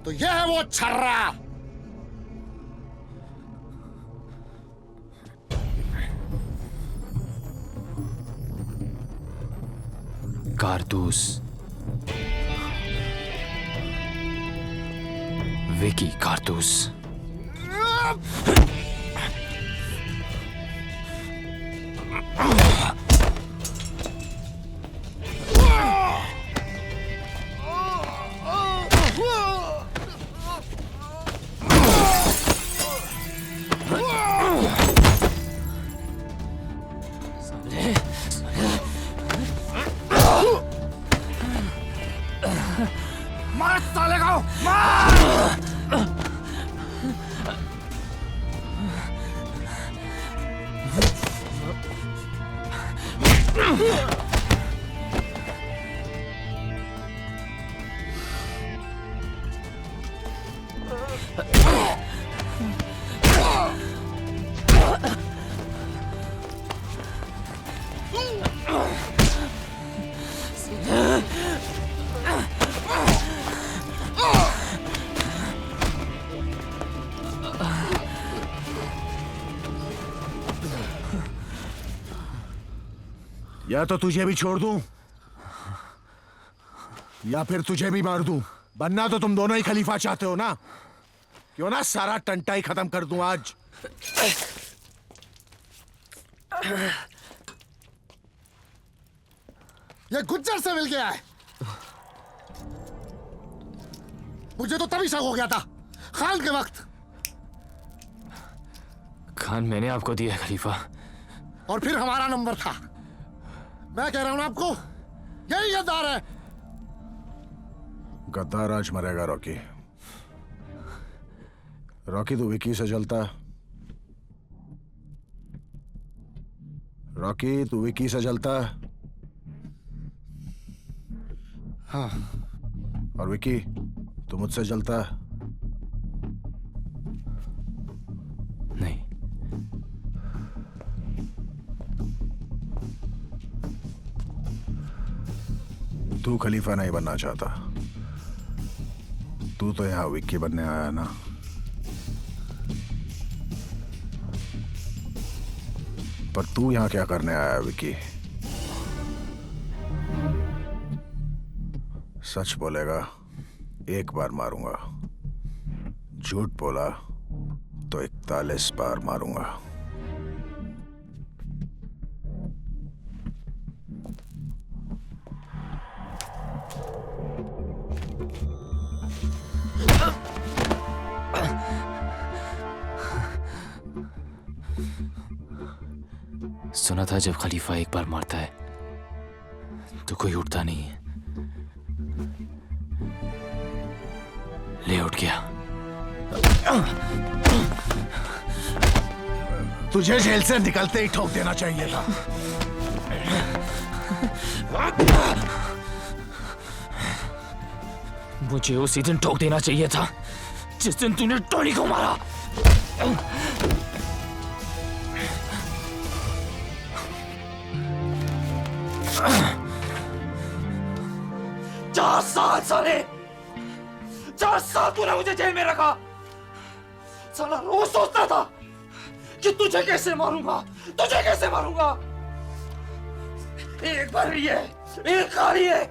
तो यह है वो छर्रा। कारतूस, विकी कारतूस। मार साले को, मार! या तो तुझे भी छोड़ दूं या फिर तुझे भी मार दूं। बनना तो तुम दोनों ही खलीफा चाहते हो ना? क्यों ना सारा टंटा ही खत्म कर दूं आज। ये गुज्जर से मिल गया है। मुझे तो तभी शक हो गया था खान के वक्त। खान मैंने आपको दिया है खलीफा। और फिर हमारा नंबर था। मैं कह रहा हूं ना आपको, यही गद्दार है। गद्दार आज मरेगा रॉकी। रॉकी तू विकी से जलता। रॉकी तू विकी से जलता। हाँ। और विकी तू मुझसे जलता। नहीं। तू खलीफा नहीं बनना चाहता। तू तो यहां विक्की बनने आया ना। पर तू यहां क्या करने आया विक्की? सच बोलेगा एक बार मारूंगा, झूठ बोला तो 41 बार मारूंगा। सुना था जब खलीफा एक बार मारता है तो कोई उठता नहीं है। ले उठ गया। तुझे जेल से निकलते ही ठोक देना चाहिए था। मुझे उसी दिन ठोक देना चाहिए था जिस दिन तूने टोनी को मारा। चार साल साले, 4 साल तूने मुझे जेल में रखा। साला रोज सोचता था कि तुझे कैसे मारूंगा, तुझे कैसे मारूंगा। एक भरी है, एक खाली है,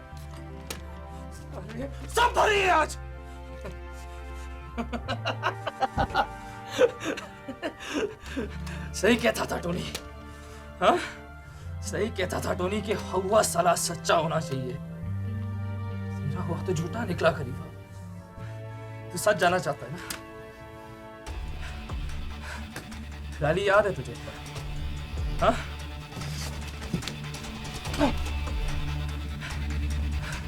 सब भरी है आज। सही कहता था टोनी, हाँ? सही कहता था टोनी कि हवा साला सच्चा होना चाहिए। तेरा हुआ तो झूठा निकला खलीफा। तू सच जाना चाहता है ना? रैली याद है तुझे? हाँ?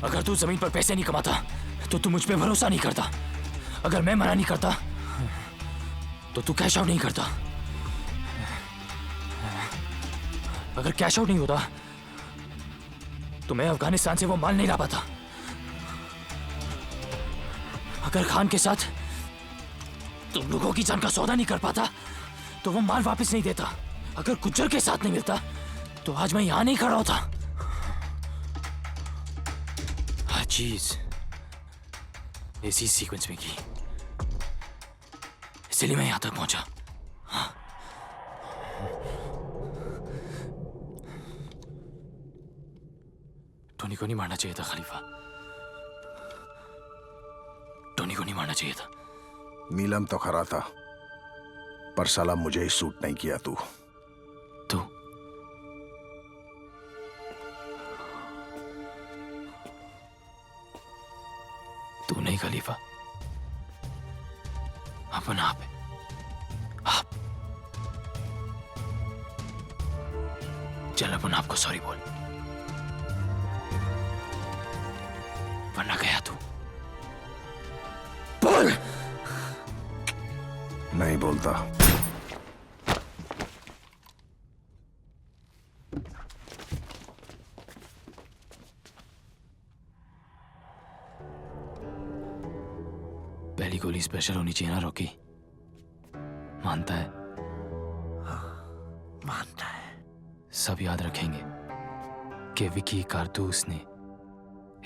अगर तू जमीन पर पैसे नहीं कमाता तो तू मुझ पे भरोसा नहीं करता। अगर मैं मना नहीं करता तो तू कैश आउट नहीं करता। अगर कैश आउट नहीं होता तो मैं अफगानिस्तान से वो माल नहीं ला पाता। अगर खान के साथ तुम लोगों की जान का सौदा नहीं कर पाता तो वो माल वापस नहीं देता। अगर गुज्जर के साथ नहीं मिलता तो आज मैं यहां नहीं खड़ा होता। हर चीज इसी सीक्वेंस में की, इसलिए मैं यहां तक पहुंचा। टोनी को नहीं मारना चाहिए था खलीफा। टोनी को नहीं मारना चाहिए था। नीलम तो खरा था पर साला मुझे ही सूट नहीं किया तू। तू नहीं खलीफा, अपना आप है। आप चल अपन आपको सॉरी बोल, वरना गया तू। बोल। नहीं बोलता। पहली गोली स्पेशल होनी चाहिए ना रॉकी? मानता है? मानता है। सब याद रखेंगे कि विकी कारतूस ने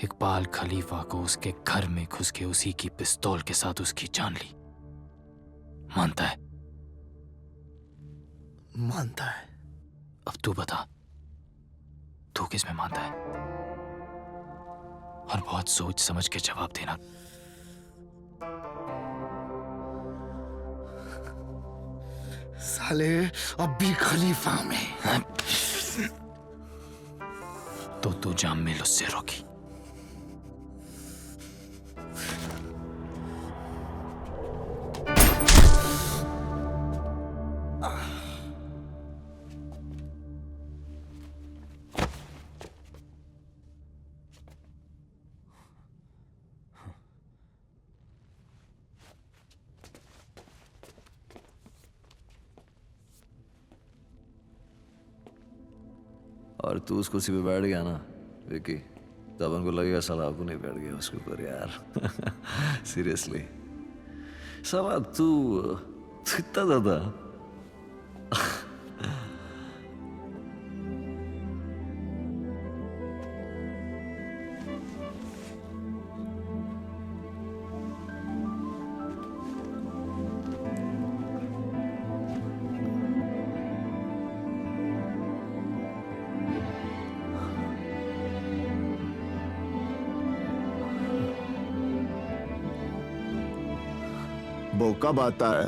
इकबाल खलीफा को उसके घर में घुस के उसी की पिस्तौल के साथ उसकी जान ली। मानता है? मानता है। अब तू बता, तू किस में मानता है? और बहुत सोच समझ के जवाब देना। साले अब भी खलीफा में। तो तू जाम में उससे रोकी। और तू उस कुर्सी पे बैठ गया ना विकी, तब उनको लगेगा साला आपको नहीं बैठ गया उसके ऊपर यार। सीरियसली साला तू इतना ज्यादा वो कब आता है,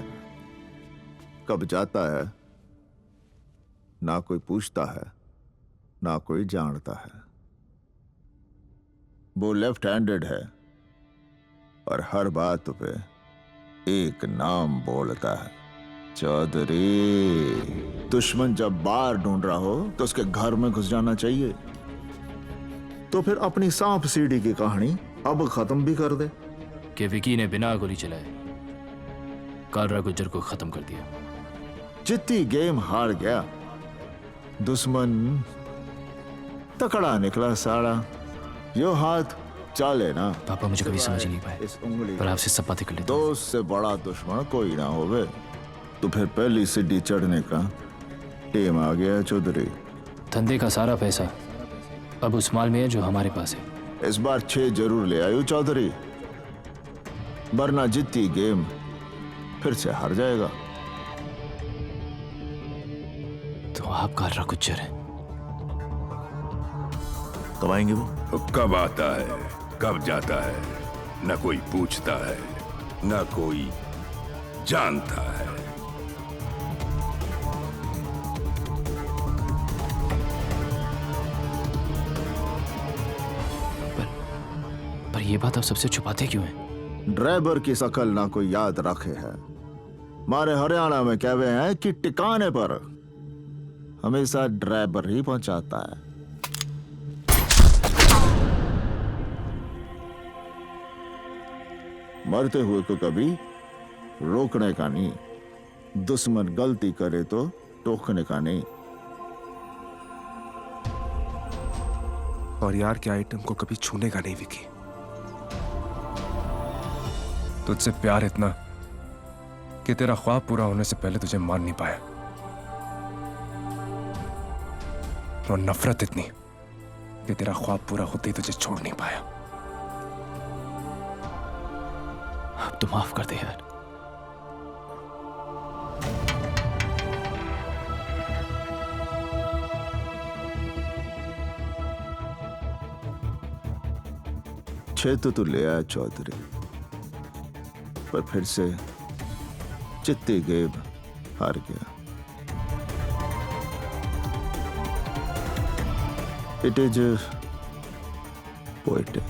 कब जाता है, ना कोई पूछता है, ना कोई जानता है। वो लेफ्ट हैंडेड है और हर बात पे एक नाम बोलता है, चौधरी। दुश्मन जब बाहर ढूंढ रहा हो तो उसके घर में घुस जाना चाहिए। तो फिर अपनी सांप सीढ़ी की कहानी अब खत्म भी कर दे। कि विकी ने बिना गोली चलाए कालरा गुज्जर को खत्म कर दिया। जितनी गेम हार गया, दुश्मन तकड़ा निकला साड़ा। यो हाथ चाले ना। पापा मुझे कभी समझ ही नहीं पाए, इस उंगली पर आपसे सब बातें कर लेता हूं। दोस्त से बड़ा दुश्मन कोई ना होवे। तो फिर पहली सीढ़ी चढ़ने का टेम आ गया चौधरी। धंधे का सारा पैसा अब उस माल में है जो हमारे पास है। इस बार 6 जरूर ले आयो चौधरी, वरना जीती गेम फिर से हार जाएगा। तो आप कालरा गुज्जर हैं। कब आएंगे वो? कब आता है, कब जाता है, न कोई पूछता है, न कोई जानता है। पर ये बात आप सबसे छुपाते क्यों हैं? ड्राइवर की शकल ना कोई याद रखे है। हमारे हरियाणा में कहवे हैं कि टिकाने पर हमेशा ड्राइवर ही पहुंचाता है। मरते हुए को कभी रोकने का नहीं, दुश्मन गलती करे तो टोकने का नहीं। और यार के आइटम को कभी छूने का नहीं विकी। तुझसे प्यार इतना कि तेरा ख्वाब पूरा होने से पहले तुझे मान नहीं पाया, और नफरत इतनी कि तेरा ख्वाब पूरा होते ही तुझे छोड़ नहीं पाया। अब तो माफ कर दे यार। छह तो ले आया चौधरी, पर फिर से चित्ती गेम हार गया। It is poetic.